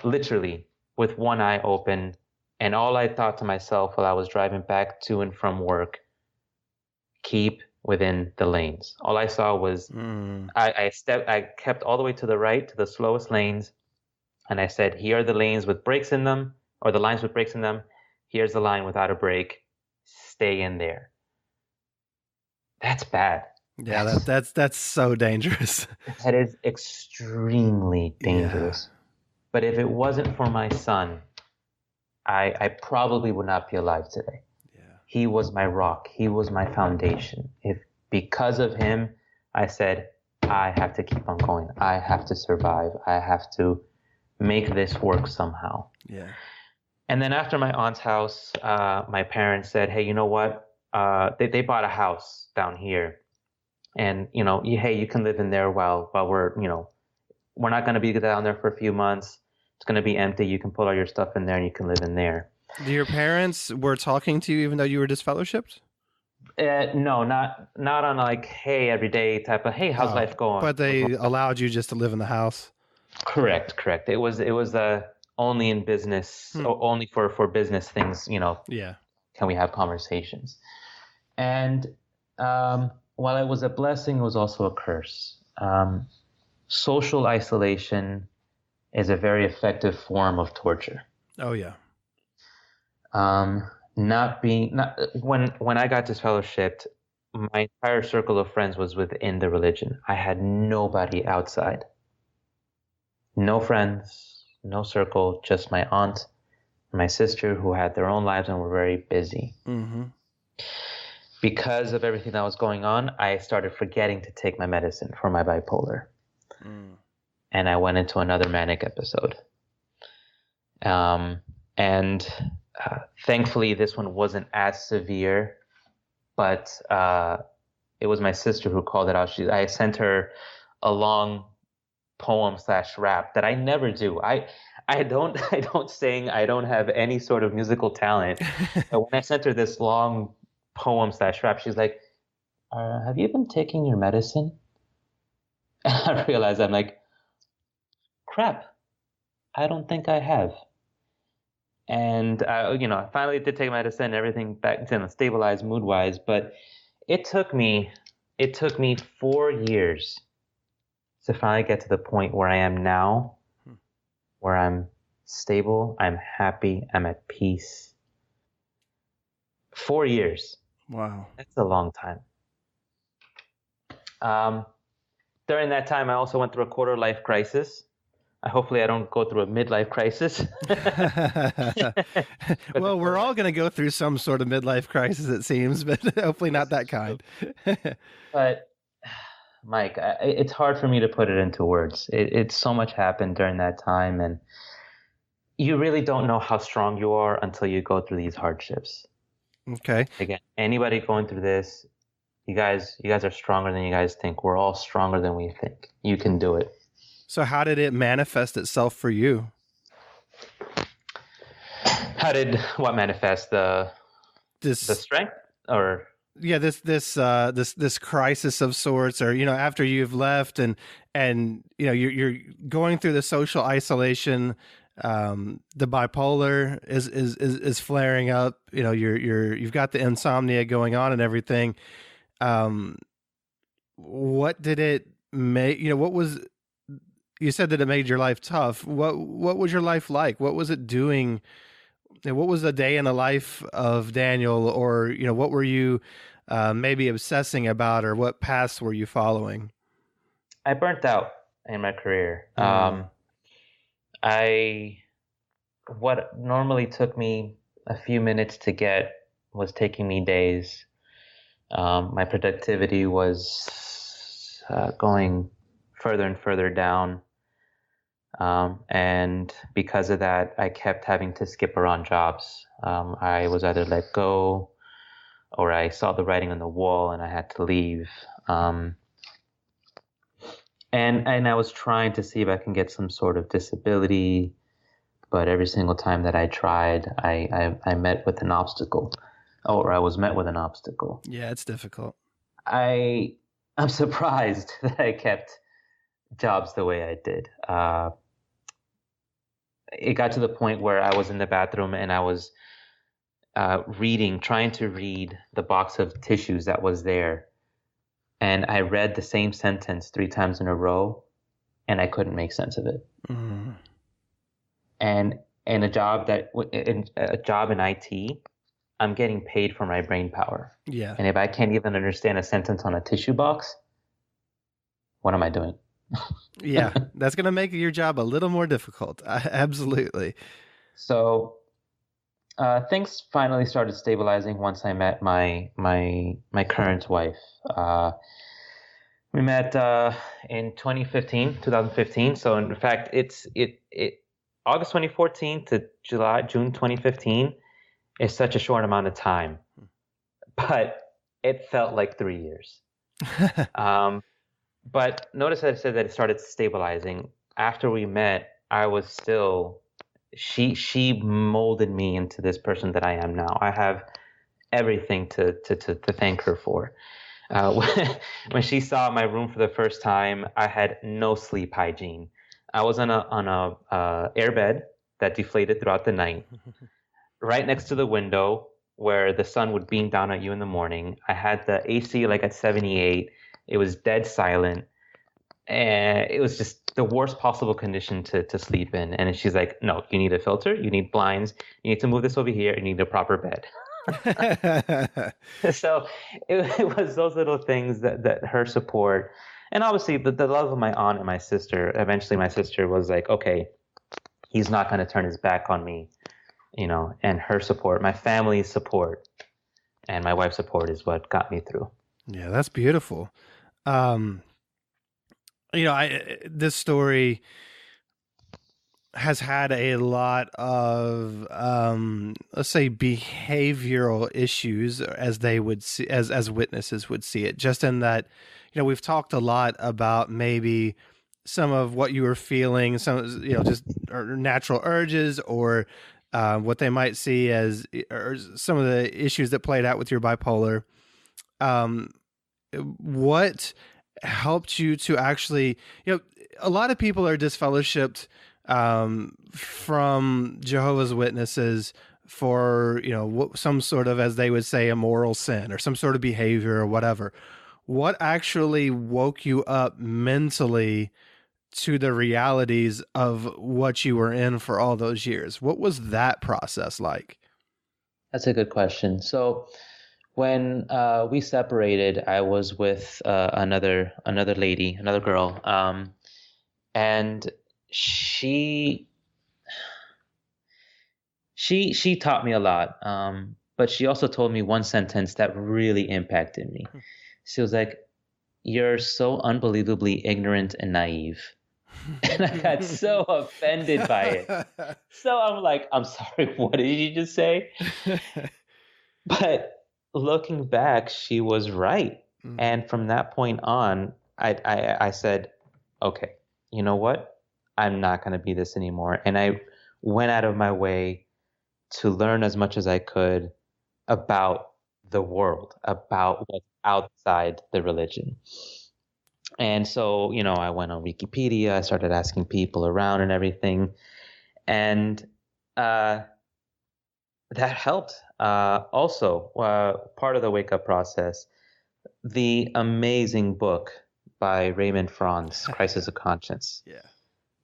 literally with one eye open. And all I thought to myself while I was driving back to and from work, keep within the lanes. All I saw was I kept all the way to the right, to the slowest lanes. And I said, here are the lanes with brakes in them, or the lines with brakes in them. Here's the line without a brake. Stay in there. That's bad. Yeah, that's so dangerous. That is extremely dangerous. Yeah. But if it wasn't for my son, I probably would not be alive today. Yeah. He was my rock. He was my foundation. If because of him, I said, I have to keep on going. I have to survive. I have to make this work somehow. Yeah. And then after my aunt's house, my parents said, hey, you know what? They bought a house down here. And, hey, you can live in there while we're not going to be down there for a few months. It's going to be empty. You can put all your stuff in there and you can live in there. Your parents were talking to you even though you were disfellowshipped? No, not on like, hey, every day type of, hey, how's life going? But they allowed you just to live in the house? Correct. It was only in business, only for business things, Yeah. Can we have conversations? And while it was a blessing, it was also a curse. Social isolation is a very effective form of torture. Oh yeah. When I got disfellowshipped, my entire circle of friends was within the religion. I had nobody outside. No friends, no circle, just my aunt, my sister, who had their own lives and were very busy. Mm-hmm. Because of everything that was going on, I started forgetting to take my medicine for my bipolar. And I went into another manic episode. Thankfully, this one wasn't as severe, but it was my sister who called it out. I sent her a long poem/rap that I never do. I don't sing. I don't have any sort of musical talent. But when I sent her this long poem/rap, she's like, have you been taking your medicine? And I realized I'm like, crap, I don't think I have. And I finally did take medicine, everything back to stabilized mood-wise, but it took me 4 years to finally get to the point where I am now, where I'm stable, I'm happy, I'm at peace. 4 years. Wow. That's a long time. During that time, I also went through a quarter-life crisis. Hopefully I don't go through a midlife crisis. Well, we're all going to go through some sort of midlife crisis, it seems, but hopefully not that kind. But, Mike, it's hard for me to put it into words. It's so much happened during that time, and you really don't know how strong you are until you go through these hardships. Okay. Again, anybody going through this, you guys are stronger than you guys think. We're all stronger than we think. You can do it. So how did it manifest itself for you? How did what manifest? The strength, or this crisis of sorts, or after you've left and you're going through the social isolation, The bipolar is flaring up. You know, you've got the insomnia going on and everything. What did it make? You know, what was you said that it made your life tough. What was your life like? What was it doing? What was a day in the life of Daniel, or you know, what were you maybe obsessing about, or what paths were you following? I burnt out in my career. I what normally took me a few minutes to get was taking me days. My productivity was going further and further down. And because of that, I kept having to skip around jobs. I was either let go or I saw the writing on the wall and I had to leave. And I was trying to see if I can get some sort of disability, but every single time that I tried, I met with an obstacle, or I was met with an obstacle. Yeah, it's difficult. I'm surprised that I kept jobs the way I did. It got to the point where I was in the bathroom and I was trying to read the box of tissues that was there. And I read the same sentence 3 times in a row and I couldn't make sense of it. And in a job in IT, I'm getting paid for my brain power. Yeah. And if I can't even understand a sentence on a tissue box, what am I doing? Yeah, that's going to make your job a little more difficult. Absolutely. So things finally started stabilizing once I met my current wife. We met in 2015. So in fact, it's August 2014 to June 2015 is such a short amount of time, but it felt like 3 years. But notice that I said that it started stabilizing. After we met, I was still, she molded me into this person that I am now. I have everything to thank her for. When she saw my room for the first time, I had no sleep hygiene. I was on a air bed that deflated throughout the night, right next to the window where the sun would beam down at you in the morning. I had the AC like at 78. It was dead silent. And it was just the worst possible condition to sleep in. And she's like, no, you need a filter, you need blinds, you need to move this over here, you need a proper bed. So it was those little things that her support. And obviously the love of my aunt and my sister. Eventually my sister was like, okay, he's not going to turn his back on me, you know, and her support, my family's support, and my wife's support is what got me through. Yeah, that's beautiful. You know, this story has had a lot of, let's say, behavioral issues, as they would see, as witnesses would see it. Just in that, you know, we've talked a lot about maybe some of what you were feeling, some, you know, just natural urges, or what they might see as, or some of the issues that played out with your bipolar. What helped you to actually, you know, a lot of people are disfellowshipped from Jehovah's Witnesses for, you know, some sort of, as they would say, immoral sin or some sort of behavior or whatever. What actually woke you up mentally to the realities of what you were in for all those years? What was that process like? That's a good question. So when we separated, I was with another lady, another girl, and she taught me a lot. But she also told me one sentence that really impacted me. She was like, "You're so unbelievably ignorant and naive." And I got so offended by it. So I'm like, "I'm sorry, what did you just say?" But looking back, she was right. And from that point on, I said, okay, you know what? I'm not going to be this anymore. And I went out of my way to learn as much as I could about the world, about what's outside the religion. And so, you know, I went on Wikipedia, I started asking people around and everything. And that helped. Also, part of the wake up process, the amazing book by Raymond Franz, Crisis of Conscience. Yeah.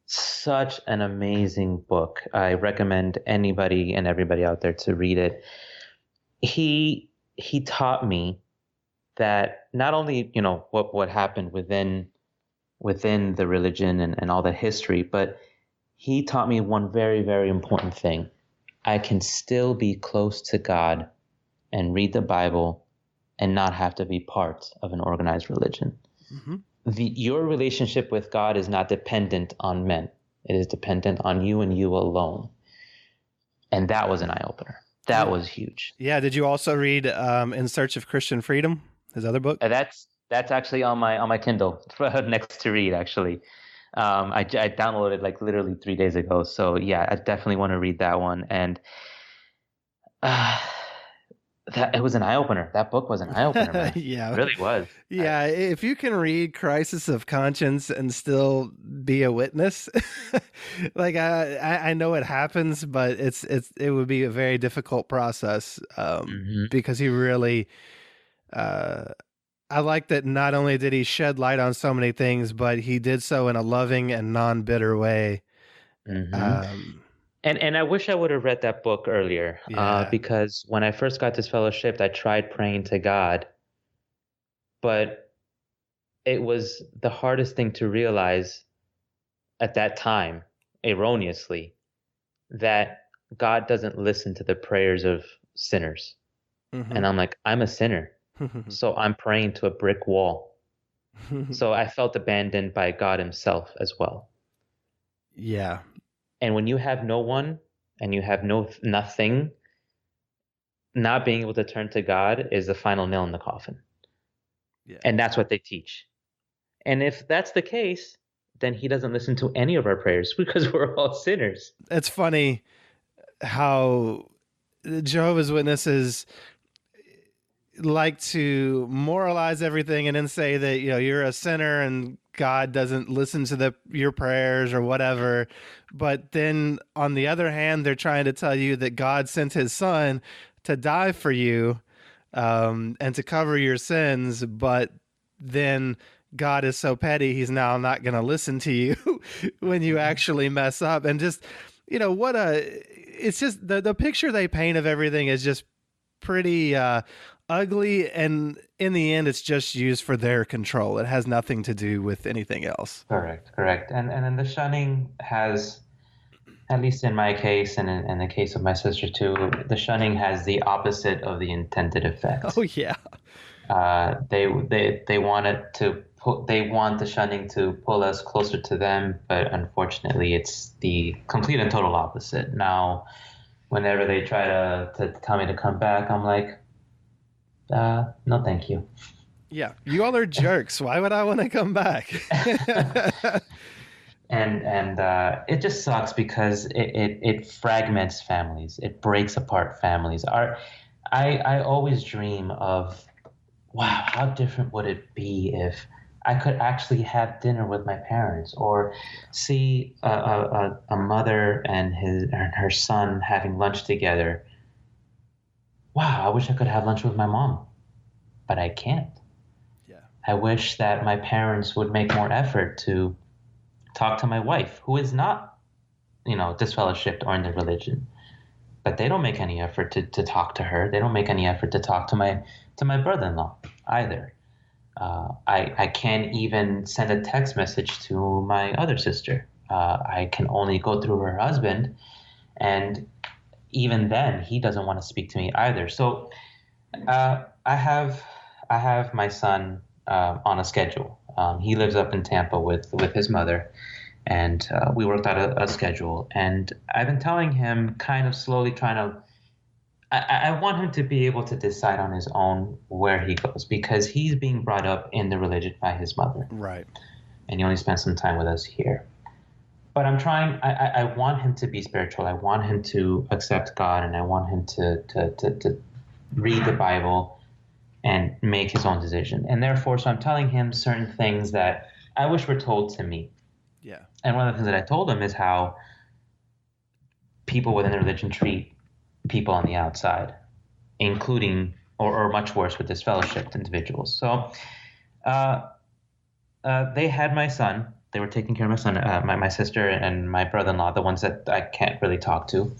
Such an amazing book. I recommend anybody and everybody out there to read it. He taught me that not only, what happened within the religion and all the history, but he taught me one very, very important thing. I can still be close to God and read the Bible and not have to be part of an organized religion. Mm-hmm. Your relationship with God is not dependent on men. It is dependent on you and you alone. And that was an eye-opener. That was huge. Yeah. Did you also read In Search of Christian Freedom, his other book? That's actually on my Kindle next to read, actually. I downloaded like literally 3 days ago. So yeah, I definitely want to read that one. And it was an eye-opener. That book was an eye-opener, man. Yeah. It really was. Yeah. If you can read Crisis of Conscience and still be a witness, like I know it happens, but it would be a very difficult process because he really, I like that not only did he shed light on so many things, but he did so in a loving and non-bitter way. Mm-hmm. And I wish I would have read that book earlier, because when I first got Disfellowshipped, I tried praying to God, but it was the hardest thing to realize at that time, erroneously, that God doesn't listen to the prayers of sinners. Mm-hmm. And I'm like, I'm a sinner, so I'm praying to a brick wall. So I felt abandoned by God himself as well. Yeah. And when you have no one and you have nothing, not being able to turn to God is the final nail in the coffin. Yeah. And that's what they teach. And if that's the case, then he doesn't listen to any of our prayers because we're all sinners. It's funny how Jehovah's Witnesses like to moralize everything and then say that, you're a sinner and God doesn't listen to your prayers or whatever. But then on the other hand, they're trying to tell you that God sent his son to die for you and to cover your sins. But then God is so petty, he's now not going to listen to you when you actually mess up. And just, it's just the picture they paint of everything is just pretty ugly, and in the end it's just used for their control. It has nothing to do with anything else. Correct. And then the shunning has, at least in my case and in the case of my sister too, the shunning has the opposite of the intended effect. Oh yeah. They want the shunning to pull us closer to them, but unfortunately it's the complete and total opposite. Now whenever they try to tell me to come back, I'm like, no, thank you. Yeah, you all are jerks. Why would I want to come back? and it just sucks because it fragments families. It breaks apart families. I always dream of, wow, how different would it be if I could actually have dinner with my parents, or see a mother and her son having lunch together. Wow, I wish I could have lunch with my mom, but I can't. Yeah. I wish that my parents would make more effort to talk to my wife, who is not, disfellowshipped or in the religion, but they don't make any effort to talk to her. They don't make any effort to talk to my brother-in-law either. I can't even send a text message to my other sister. I can only go through her husband, and even then, he doesn't want to speak to me either. So I have my son on a schedule. He lives up in Tampa with his mother, and we worked out a schedule. And I've been telling him, kind of slowly trying to, I want him to be able to decide on his own where he goes, because he's being brought up in the religion by his mother. Right. And he only spends some time with us here. But I'm trying, I want him to be spiritual. I want him to accept God, and I want him to read the Bible and make his own decision. And therefore, so I'm telling him certain things that I wish were told to me. Yeah. And one of the things that I told him is how people within the religion treat people on the outside, including, or much worse, with disfellowshipped individuals. So they had my son. They were taking care of my son, my sister and my brother-in-law, the ones that I can't really talk to.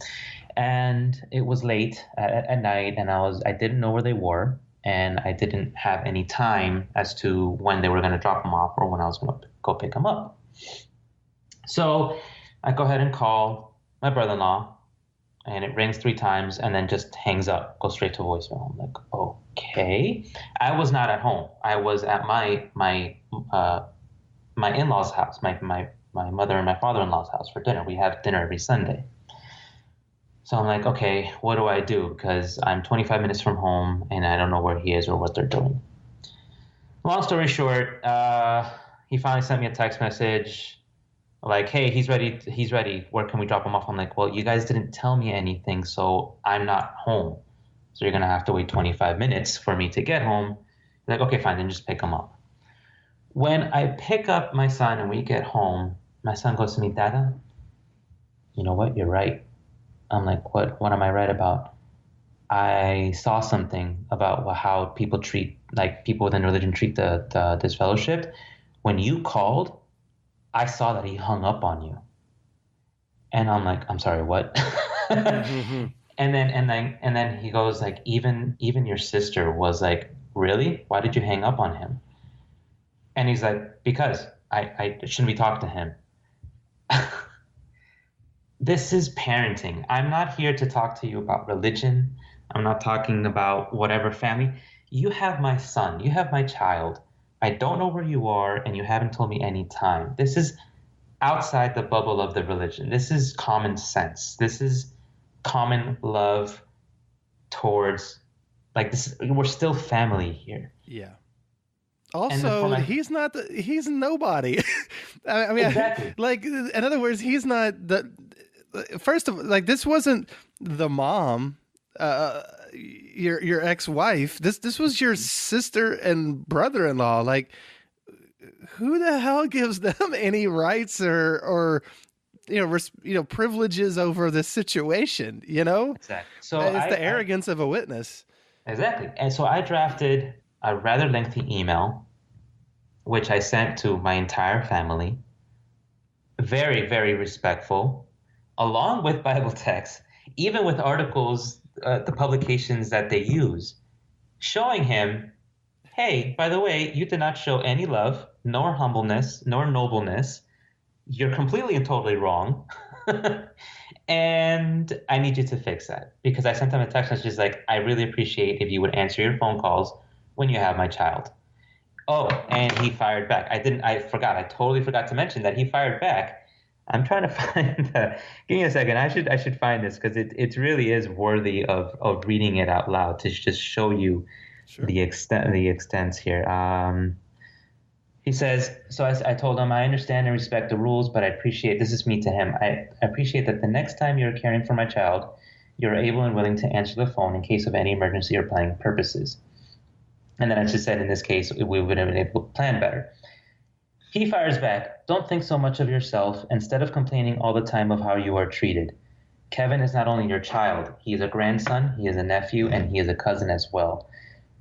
And it was late at night, and I didn't know where they were, and I didn't have any time as to when they were going to drop them off or when I was going to go pick them up. So I go ahead and call my brother-in-law, and it rings 3 times and then just hangs up, goes straight to voicemail. I'm like, okay. I was not at home. I was at my in-laws' house, my mother and my father-in-law's house for dinner. We have dinner every Sunday. So I'm like, okay, what do I do? Because I'm 25 minutes from home and I don't know where he is or what they're doing. Long story short, he finally sent me a text message like, hey, he's ready. Where can we drop him off? I'm like, well, you guys didn't tell me anything, so I'm not home. So you're going to have to wait 25 minutes for me to get home. Like, okay, fine, then just pick him up. When I pick up my son and we get home, my son goes to me, Dada, you know what? You're right. I'm like, what am I right about? I saw something about how people treat, like people within religion treat the disfellowshipped. When you called, I saw that he hung up on you. And I'm like, I'm sorry, what? Mm-hmm. And then he goes like, even your sister was like, really? Why did you hang up on him? And he's like, because I shouldn't be talking to him. This is parenting. I'm not here to talk to you about religion. I'm not talking about whatever family. You have my son. You have my child. I don't know where you are, and you haven't told me any time. This is outside the bubble of the religion. This is common sense. This is common love towards, like, this. We're still family here. Yeah. Also, he's nobody. I mean, exactly. Like, in other words, he's not the. First of all, like, this wasn't the mom, your ex-wife. This was your sister and brother-in-law. Like, who the hell gives them any rights or privileges over this situation? You know, exactly. So it's the arrogance of a witness. Exactly. And so I drafted a rather lengthy email, which I sent to my entire family. Very, very respectful. Along with Bible texts, even with articles, the publications that they use, showing him, hey, by the way, you did not show any love, nor humbleness, nor nobleness. You're completely and totally wrong. And I need you to fix that. Because I sent him a text message like, I really appreciate if you would answer your phone calls when you have my child. Oh, and he fired back. I totally forgot to mention that he fired back. I'm trying to find. Give me a second. I should find this because it really is worthy of reading it out loud to just show you the extents here. He says, so I told him, I understand and respect the rules, but I appreciate, this is me to him, I appreciate that the next time you're caring for my child, you're able and willing to answer the phone in case of any emergency or planning purposes. And then I just said, in this case, we would have been able to plan better. He fires back, don't think so much of yourself, instead of complaining all the time of how you are treated. Kevin is not only your child, he is a grandson, he is a nephew, and he is a cousin as well.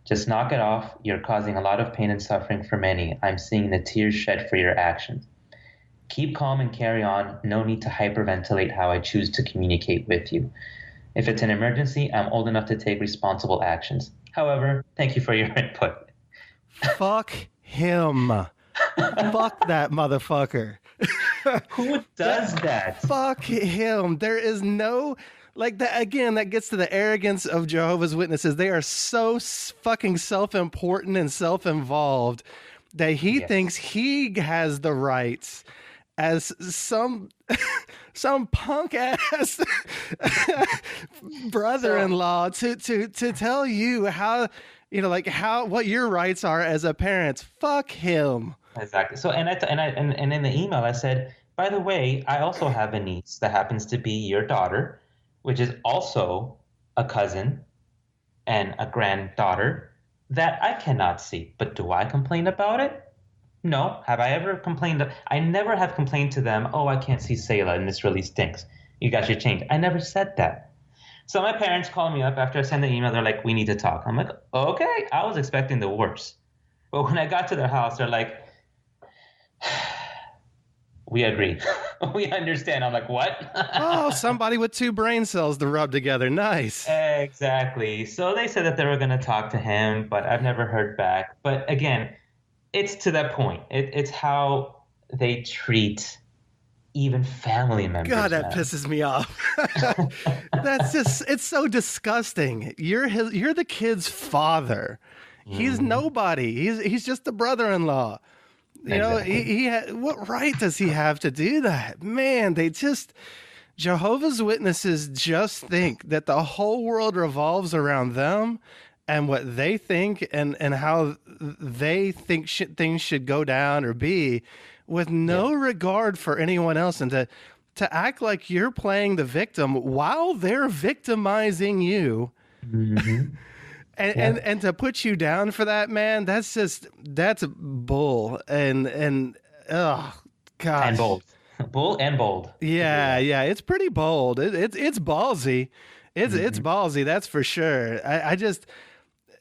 Just knock it off. You're causing a lot of pain and suffering for many. I'm seeing the tears shed for your actions. Keep calm and carry on. No need to hyperventilate how I choose to communicate with you. If it's an emergency, I'm old enough to take responsible actions. However, thank you for your input. Fuck him. Fuck that motherfucker. Who does that? Fuck him. There is no... Like that again, that gets to the arrogance of Jehovah's Witnesses. They are so fucking self-important and self-involved that he thinks he has the rights as some punk ass brother-in-law to tell you how, what your rights are as a parent. Fuck him. Exactly. So and in the email I said, by the way, I also have a niece that happens to be your daughter, which is also a cousin and a granddaughter that I cannot see. But do I complain about it? No. Have I ever complained? I never have complained to them, oh, I can't see Selah and this really stinks. You got your change. I never said that. So my parents called me up after I sent the email. They're like, we need to talk. I'm like, okay. I was expecting the worst. But when I got to their house, they're like, we agree. We understand. I'm like, what? Oh, somebody with two brain cells to rub together. Nice. Exactly. So they said that they were going to talk to him, but I've never heard back. But again, it's to that point. It's how they treat even family members. God, that man. pisses me off. It's so disgusting. You're the kid's father. He's nobody. He's just the brother-in-law. You know, what right does he have to do that? Man, Jehovah's Witnesses just think that the whole world revolves around them and what they think and how they think things should go down or be, with no regard for anyone else, and to act like you're playing the victim while they're victimizing you. And to put you down for that, man, that's bull and oh god, and bold, bull and bold. Yeah, it's pretty bold. It's ballsy. It's ballsy. That's for sure.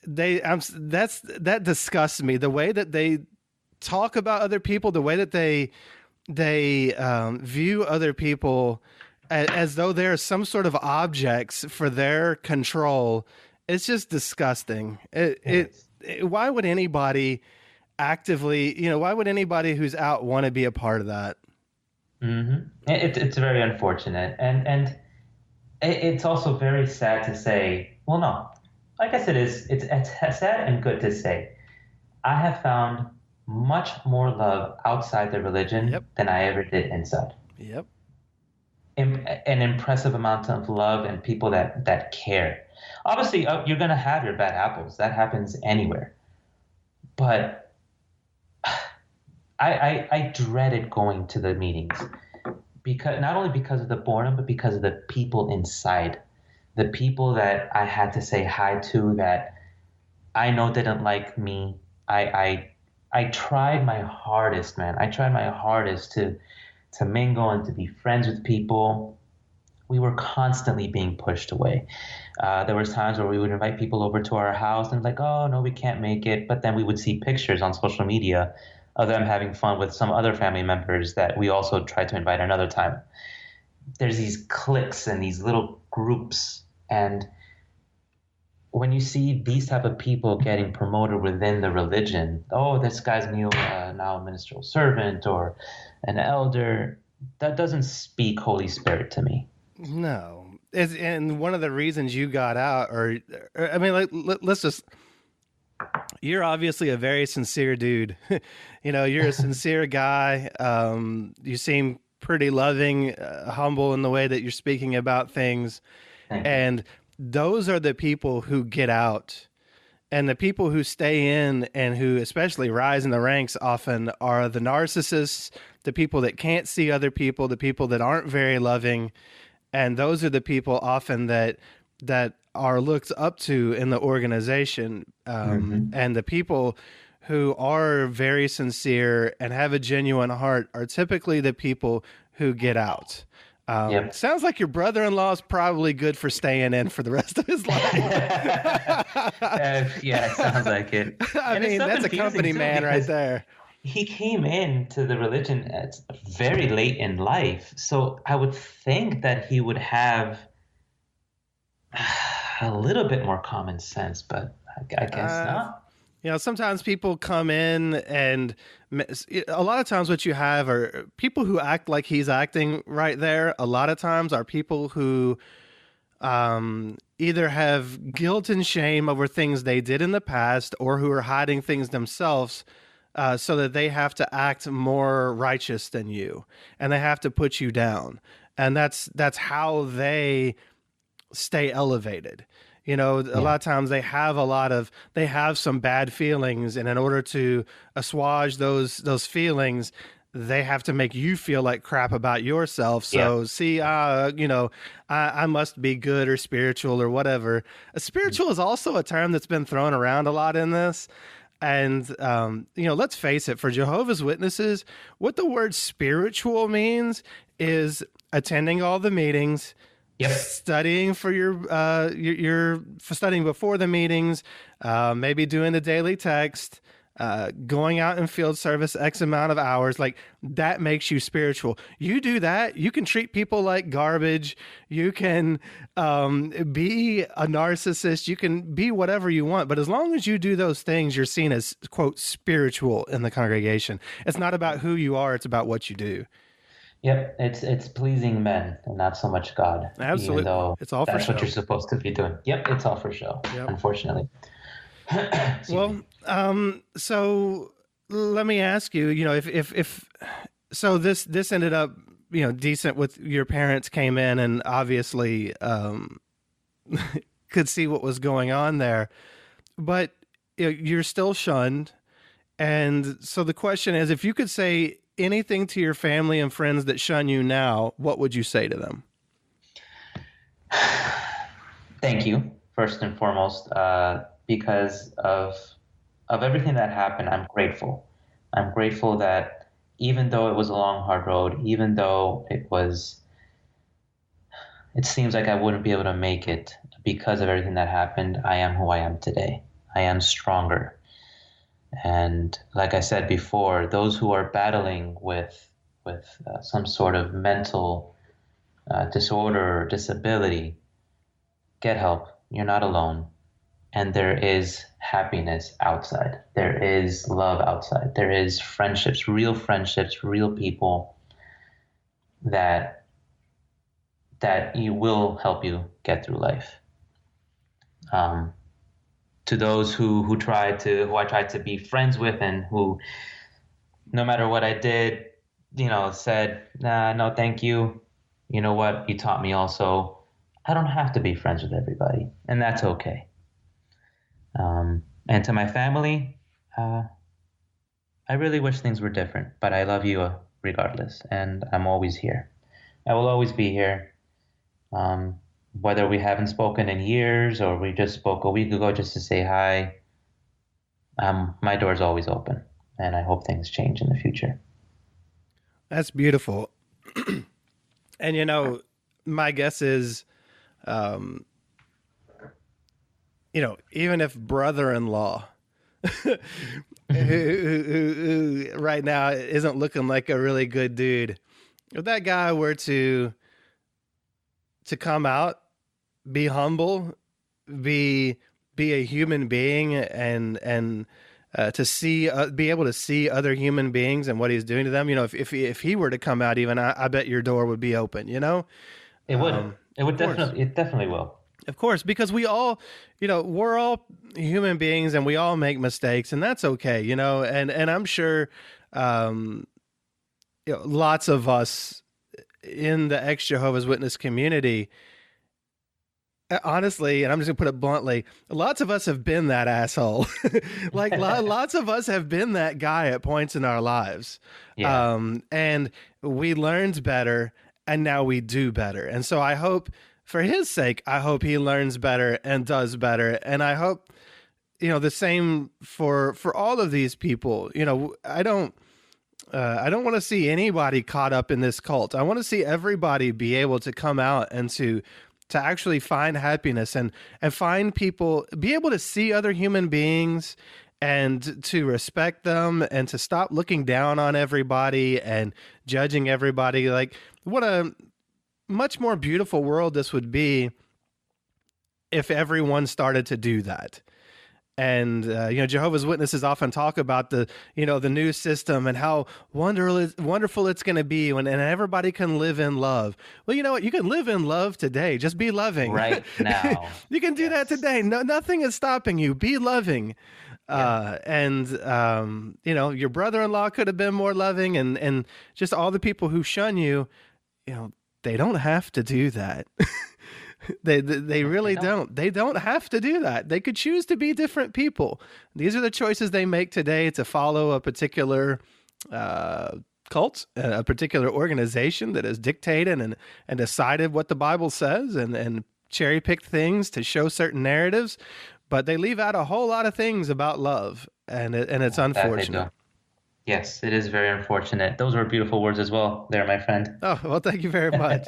That disgusts me. The way that they talk about other people, the way that they view other people as though they're some sort of objects for their control. It's just disgusting. Why would anybody actively, why would anybody who's out want to be a part of that? It's very unfortunate. And it's also very sad to say, well, no, I guess it's sad and good to say, I have found much more love outside the religion than I ever did inside. Yep. An impressive amount of love and people that care. Obviously, you're going to have your bad apples. That happens anywhere. But I dreaded going to the meetings, because not only because of the boredom, but because of the people inside, the people that I had to say hi to that I know didn't like me. I tried my hardest, man. I tried my hardest to mingle and to be friends with people. We were constantly being pushed away. There was times where we would invite people over to our house and like, oh, no, we can't make it. But then we would see pictures on social media of them having fun with some other family members that we also tried to invite another time. There's these cliques and these little groups. And when you see these type of people getting promoted within the religion, oh, this guy's now a ministerial servant or an elder, that doesn't speak Holy Spirit to me. No. And one of the reasons you got out, let's just, you're obviously a very sincere dude. You're a sincere guy. You seem pretty loving, humble in the way that you're speaking about things. And those are the people who get out. And the people who stay in and who especially rise in the ranks often are the narcissists, the people that can't see other people, the people that aren't very loving. And those are the people often that are looked up to in the organization. And the people who are very sincere and have a genuine heart are typically the people who get out. Sounds like your brother-in-law is probably good for staying in for the rest of his life. Yeah, it sounds like it. I mean, that's a company man right there. He came into the religion at very late in life, so I would think that he would have a little bit more common sense, but I guess not. Sometimes people come in, and a lot of times what you have are people who act like he's acting right there. A lot of times are people who either have guilt and shame over things they did in the past, or who are hiding things themselves so that they have to act more righteous than you, and they have to put you down. And that's how they stay elevated. A lot of times they have some bad feelings, and in order to assuage those feelings, they have to make you feel like crap about yourself. So I must be good or spiritual or whatever. Spiritual is also a term that's been thrown around a lot in this. And, let's face it, for Jehovah's Witnesses, what the word spiritual means is attending all the meetings, Yep. studying for your for studying before the meetings, maybe doing the daily text, going out in field service X amount of hours. Like, that makes you spiritual. You do that, you can treat people like garbage. You can be a narcissist. You can be whatever you want. But as long as you do those things, you're seen as, quote, spiritual in the congregation. It's not about who you are. It's about what you do. Yep. It's pleasing men and not so much God, even Absolutely. though It's all for that's what show. you're supposed to be doing. Yep. It's all for show, Yep. unfortunately. Well, so let me ask you, if so this ended up, decent with your parents came in and obviously could see what was going on there, but you're still shunned. And so the question is, if you could say anything to your family and friends that shun you now, what would you say to them? Thank you, first and foremost, because of everything that happened. I'm grateful. I'm grateful that even though it was a long, hard road, even though it seems like I wouldn't be able to make it because of everything that happened, I am who I am today. I am stronger. And like I said before, those who are battling with some sort of mental disorder or disability, get help. You're not alone. And there is happiness outside. There is love outside. There is friendships, real people that you will help you get through life. To those who I tried to be friends with, and who, no matter what I did, said, nah, no, thank you. You know what? You taught me also. I don't have to be friends with everybody, and that's okay. And to my family, I really wish things were different, but I love you regardless, and I'm always here. I will always be here. Whether we haven't spoken in years or we just spoke a week ago just to say hi, my door is always open, and I hope things change in the future. That's beautiful. And, my guess is, even if brother-in-law who right now isn't looking like a really good dude, if that guy were to come out, be humble, be a human being, and to be able to see other human beings and what he's doing to them, if he were to come out, even I bet your door would be open. It would. It definitely will. Of course, because we all, we're all human beings and we all make mistakes, and that's okay, and I'm sure, lots of us in the ex-Jehovah's Witness community, honestly, and I'm just gonna put it bluntly, lots of us have been that asshole. Like lots of us have been that guy at points in our lives. Yeah. And we learned better, and now we do better. And so I hope, for his sake, I hope he learns better and does better. And I hope, the same for all of these people. I don't want to see anybody caught up in this cult. I want to see everybody be able to come out and to actually find happiness and find people, be able to see other human beings and to respect them and to stop looking down on everybody and judging everybody. Like, what a much more beautiful world this would be if everyone started to do that. And, Jehovah's Witnesses often talk about the new system and how wonderful it's going to be and everybody can live in love. Well, you know what? You can live in love today. Just be loving. Right now. You can do that today. No, nothing is stopping you. Be loving. Yeah. Your brother-in-law could have been more loving, and just all the people who shun you, they don't have to do that. They really don't. They don't have to do that. They could choose to be different people. These are the choices they make today to follow a particular cult, a particular organization that has dictated and decided what the Bible says and cherry-picked things to show certain narratives. But they leave out a whole lot of things about love, and it's unfortunate. Yes, it is very unfortunate. Those were beautiful words as well there, my friend. Oh, well, thank you very much.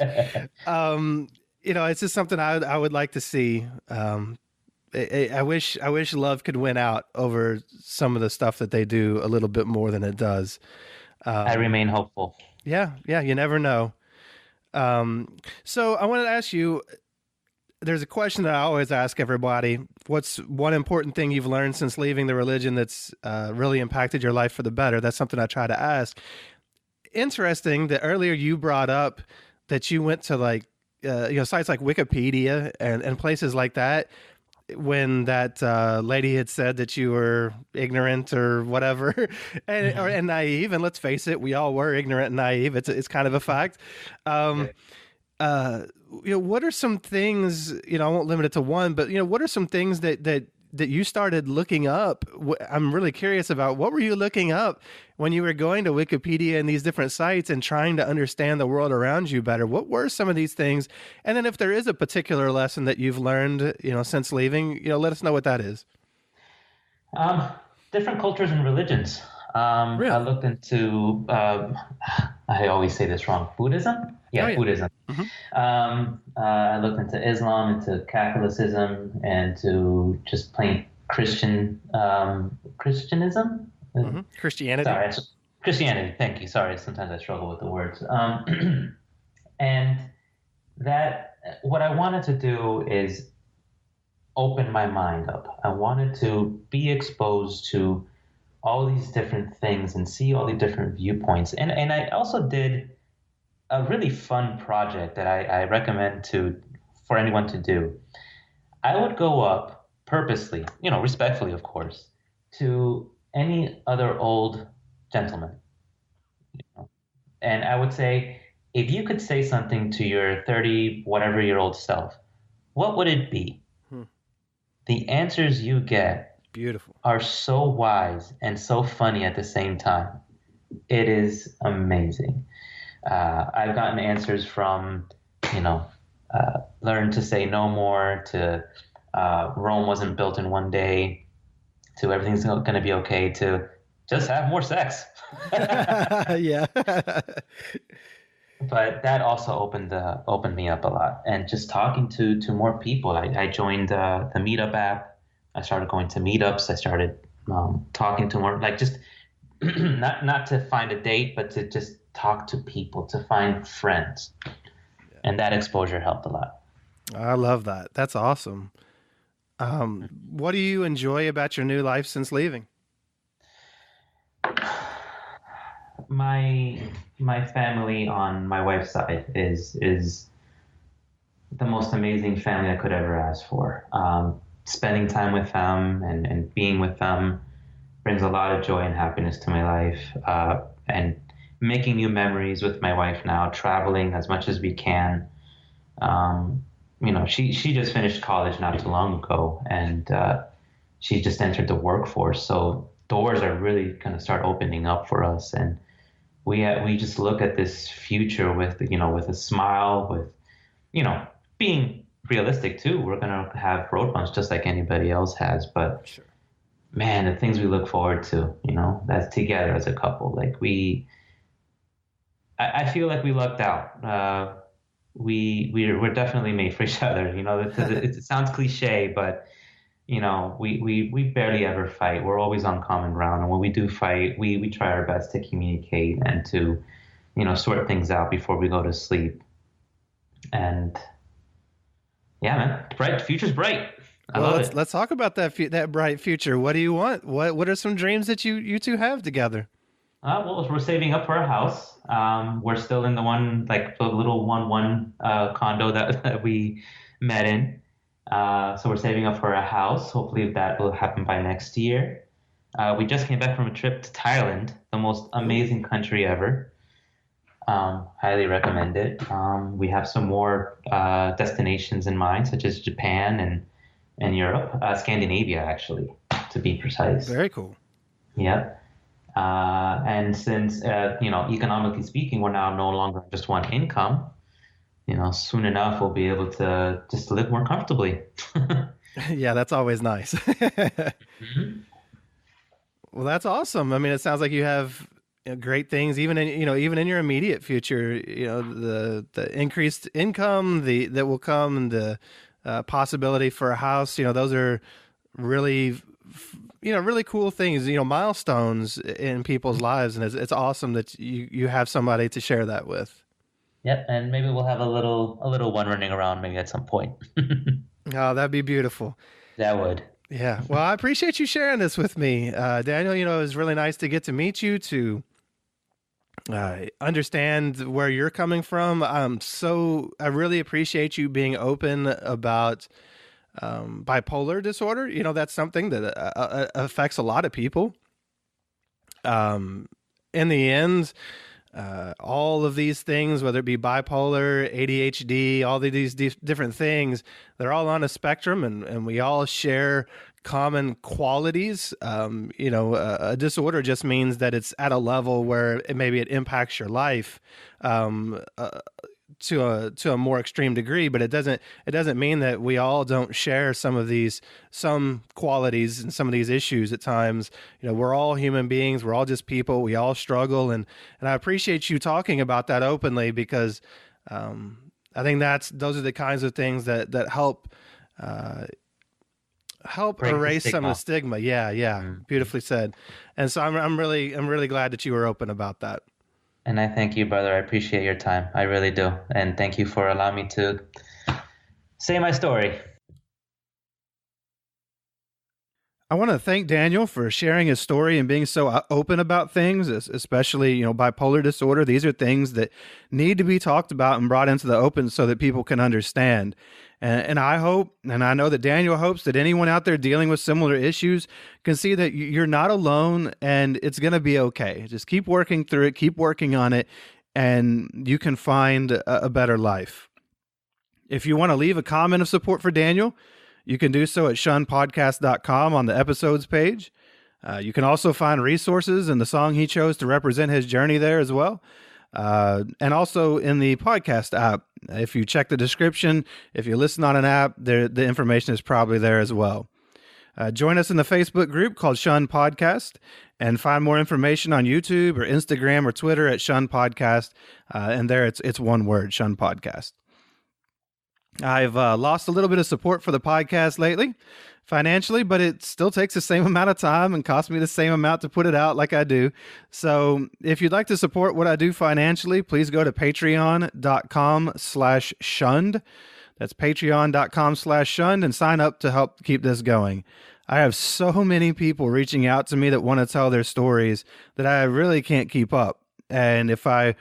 Um, it's just something I would like to see. I wish love could win out over some of the stuff that they do a little bit more than it does. I Um, remain hopeful. yeah, you never know. So I wanted to ask you, there's a question that I always ask everybody. What's one important thing you've learned since leaving the religion that's really impacted your life for the better? That's something I try to ask. Interesting that earlier you brought up that you went to like, sites like Wikipedia and places like that when that lady had said that you were ignorant or whatever and naive. And let's face it, we all were ignorant and naive. It's kind of a fact. Yeah. Um, uh, what are some things, I won't limit it to one, but, what are some things that you started looking up? I'm really curious about what were you looking up when you were going to Wikipedia and these different sites and trying to understand the world around you better? What were some of these things? And then if there is a particular lesson that you've learned, since leaving, let us know what that is. Um, Different cultures and religions. I Really? looked into, I always say this wrong, Buddhism? Oh, Yeah, yeah. Buddhism. Hmm. I looked into Islam, into Catholicism, and to just plain Christianism. Hmm. Christianity. Sorry, Christianity. Thank you. Sorry, sometimes I struggle with the words. And that what I wanted to do is open my mind up. I wanted to be exposed to all these different things and see all the different viewpoints. And I also did a really fun project that I recommend to for anyone to do. I would go up purposely, respectfully, of course, to any other old gentleman, and I would say, if you could say something to your 30 whatever year old self, what would it be? Hmm. The answers you get Beautiful. are so wise and so funny at the same time. It is amazing. I've gotten answers from, learn to say no more, to Rome wasn't built in one day, to everything's going to be okay, to just have more sex. Yeah. But that also opened me up a lot, and just talking to more people. I joined the Meetup app. I started going to meetups. I started talking to more, like, just not to find a date, but to just talk to people, to find friends, and that exposure helped a lot. I love that. That's awesome. What do you enjoy about your new life since leaving? My my family on my wife's side is the most amazing family I could ever ask for. Spending time with them and being with them brings a lot of joy and happiness to my life. And making new memories with my wife now, traveling as much as we can. Um, she just finished college not too long ago, and she just entered the workforce. So doors are really going to start opening up for us, and we just look at this future with with a smile, with being realistic too. We're gonna have road bumps just like anybody else has, but Sure. man, the things we look forward to, that's together as a couple. Like I feel like we lucked out. We're definitely made for each other. It sounds cliche, but we barely ever fight. We're always on common ground, and when we do fight, we try our best to communicate and to sort things out before we go to sleep. And yeah, man, bright future's bright. I Well, love let's it. let's talk about that bright future. What do you want? What are some dreams that you two have together? Well, we're saving up for a house. We're still in the one, like the little one condo that we met in. So we're saving up for a house. Hopefully that will happen by next year. We just came back from a trip to Thailand, the most Ooh, amazing country ever. Highly recommend it. We have some more destinations in mind, such as Japan and Europe, Scandinavia, actually, to be precise. very cool. Yep. And since economically speaking, we're now no longer just one income. Soon enough we'll be able to just live more comfortably. Yeah, that's always nice. Mhm. Well, that's awesome. I mean, it sounds like you have great things, even in even in your immediate future. The increased income that will come, and the possibility for a house. Those are really really cool things. Milestones in people's lives, and it's awesome that you have somebody to share that with. Yep, and maybe we'll have a little one running around maybe at some point. Oh, that'd be beautiful. That would. Yeah. Well, I appreciate you sharing this with me, Daniel. It was really nice to get to meet you, to understand where you're coming from. I really appreciate you being open about bipolar disorder. That's something that affects a lot of people. In the end, all of these things, whether it be bipolar, ADHD, all of these different things, they're all on a spectrum, and we all share common qualities. A disorder just means that it's at a level where maybe it impacts your life to a more extreme degree, but it doesn't mean that we all don't share some qualities and some of these issues at times. We're all human beings. We're all just people. We all struggle, and I appreciate you talking about that openly, because I think those are the kinds of things that help Break the erase some of the stigma. stigma. Yeah, beautifully said. And so I'm really glad that you were open about that. And I thank you, brother. I appreciate your time. I really do. And thank you for allowing me to say my story. I want to thank Daniel for sharing his story and being so open about things, especially, bipolar disorder. These are things that need to be talked about and brought into the open so that people can understand. And I hope, and I know that Daniel hopes, that anyone out there dealing with similar issues can see that you're not alone, and it's going to be okay. Just keep working through it, keep working on it, and you can find a better life. If you want to leave a comment of support for Daniel, you can do so at shunnedpodcast.com on the episodes page. You can also find resources and the song he chose to represent his journey there as well. And also in the podcast app. If you check the description, if you listen on an app, the information is probably there as well. Join us in the Facebook group called Shunned Podcast, and find more information on YouTube or Instagram or Twitter at Shunned Podcast. And there it's one word, Shunned Podcast. I've lost a little bit of support for the podcast lately, financially, but it still takes the same amount of time and costs me the same amount to put it out like I do. So if you'd like to support what I do financially, please go to patreon.com/shunned. That's patreon.com/shunned, and sign up to help keep this going. I have so many people reaching out to me that want to tell their stories that I really can't keep up. And if I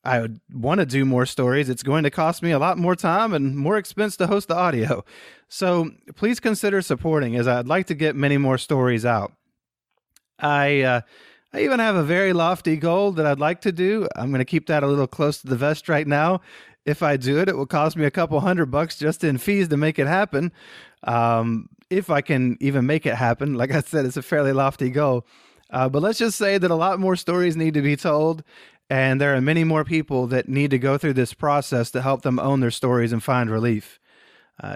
would want to do more stories, it's going to cost me a lot more time and more expense to host the audio. So please consider supporting, as I'd like to get many more stories out. I even have a very lofty goal that I'd like to do. I'm going to keep that a little close to the vest right now. If I do it, it will cost me a couple $100 just in fees to make it happen. If I can even make it happen. Like I said, it's a fairly lofty goal. But let's just say that a lot more stories need to be told. And there are many more people that need to go through this process to help them own their stories and find relief.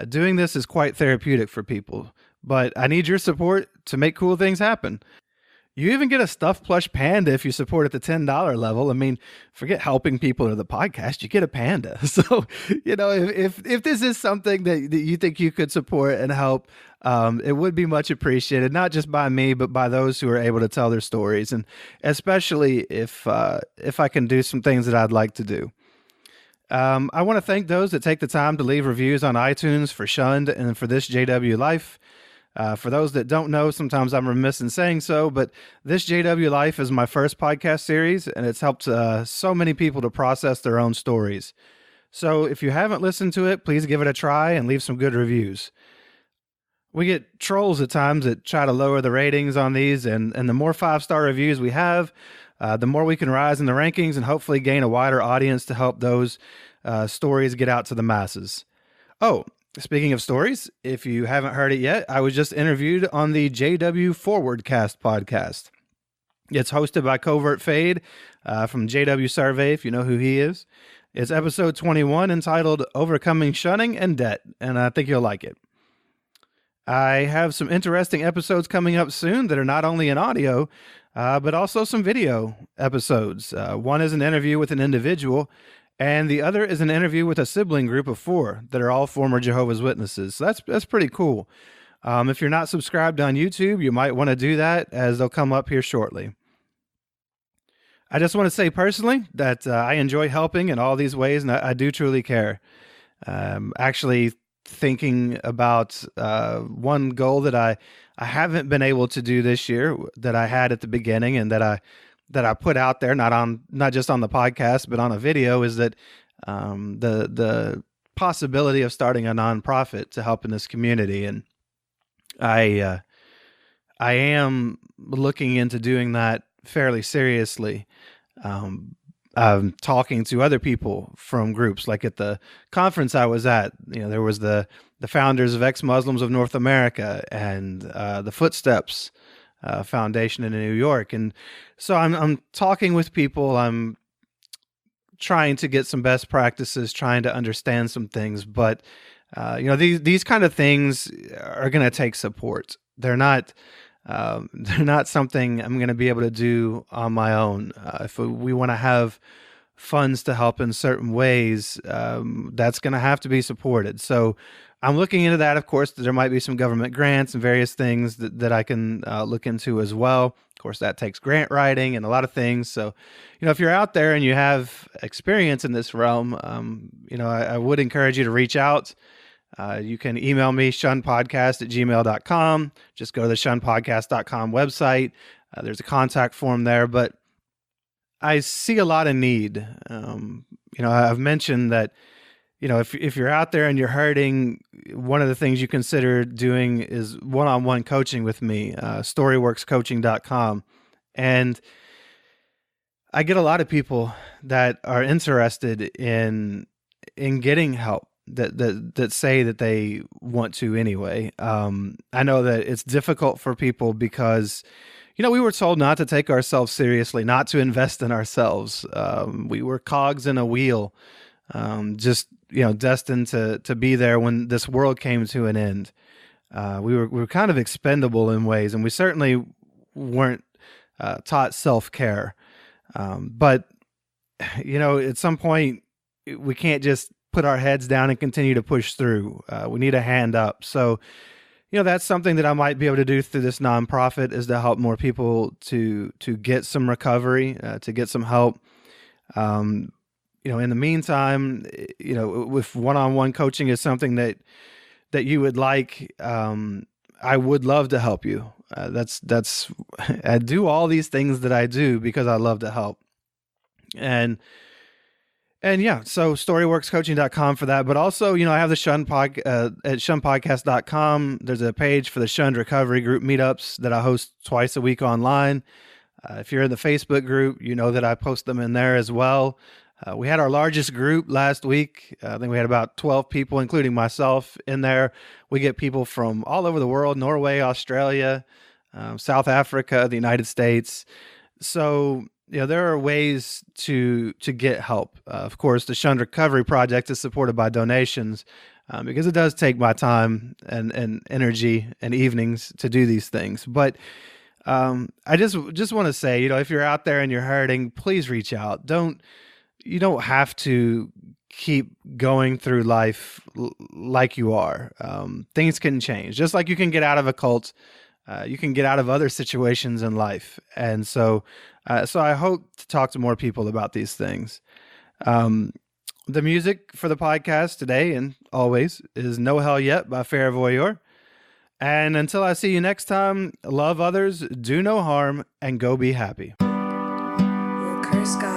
Doing this is quite therapeutic for people, but I need your support to make cool things happen. You even get a stuffed plush panda if you support at the $10 level. I mean, forget helping people or the podcast, you get a panda. So, if this is something that you think you could support and help, it would be much appreciated, not just by me, but by those who are able to tell their stories. And especially if I can do some things that I'd like to do. I want to thank those that take the time to leave reviews on iTunes for Shunned and for This JW Life. For those that don't know, sometimes I'm remiss in saying so, but This JW Life is my first podcast series, and it's helped so many people to process their own stories. So if you haven't listened to it, please give it a try and leave some good reviews. We get trolls at times that try to lower the ratings on these, and the more 5-star reviews we have, the more we can rise in the rankings and hopefully gain a wider audience to help those stories get out to the masses. Oh, speaking of stories, if you haven't heard it yet, I was just interviewed on the JW Forwardcast podcast. It's hosted by Covert Fade from JW Survey, if you know who he is. It's episode 21 entitled Overcoming Shunning and Debt, and I think you'll like it. I have some interesting episodes coming up soon that are not only in audio, but also some video episodes. One is an interview with an individual, and the other is an interview with a sibling group of 4 that are all former Jehovah's Witnesses. So that's pretty cool. If you're not subscribed on YouTube, you might want to do that, as they'll come up here shortly. I just want to say personally that I enjoy helping in all these ways, and I do truly care. Actually, thinking about one goal that I haven't been able to do this year that I had at the beginning, and that I put out there, not just on the podcast but on a video, is that the possibility of starting a nonprofit to help in this community, and I am looking into doing that fairly seriously. I'm talking to other people from groups, like at the conference I was at. There was the founders of Ex-Muslims of North America and the Footsteps Foundation in New York, and so I'm talking with people. I'm trying to get some best practices, trying to understand some things, but these kind of things are going to take support. They're not something I'm going to be able to do on my own. If we want to have funds to help in certain ways, that's going to have to be supported. So I'm looking into that. Of course, there might be some government grants and various things that I can look into as well. Of course, that takes grant writing and a lot of things. So, if you're out there and you have experience in this realm, I would encourage you to reach out. You can email me, shunnedpodcast@gmail.com. Just go to the shunnedpodcast.com website. There's a contact form there, but I see a lot of need. I've mentioned that, if you're out there and you're hurting, one of the things you consider doing is one-on-one coaching with me, Storyworks And I get a lot of people that are interested in getting help, that say that they want to anyway. I know that it's difficult for people because, we were told not to take ourselves seriously, not to invest in ourselves. We were cogs in a wheel, just, destined to be there when this world came to an end. We were kind of expendable in ways, and we certainly weren't taught self-care. But, at some point, we can't just put our heads down and continue to push through. We need a hand up. So, that's something that I might be able to do through this nonprofit, is to help more people to get some recovery, to get some help. In the meantime, if one-on-one coaching is something that you would like, I would love to help you. That's I do all these things that I do because I love to help. And yeah, so storyworkscoaching.com for that. But also, I have the Shunned at shunnedpodcast.com. There's a page for the Shunned Recovery Group meetups that I host twice a week online. If you're in the Facebook group, you know that I post them in there as well. We had our largest group last week. I think we had about 12 people, including myself, in there. We get people from all over the world: Norway, Australia, South Africa, the United States. So, there are ways to get help. Of course, the Shunned Recovery Project is supported by donations, because it does take my time and energy and evenings to do these things. But I just want to say, if you're out there and you're hurting, please reach out. You don't have to keep going through life like you are. Things can change. Just like you can get out of a cult, you can get out of other situations in life. And so I hope to talk to more people about these things. The music for the podcast today and always is No Hell Yet by Fair Voyeur. And until I see you next time, love others, do no harm, and go be happy. We'll curse God.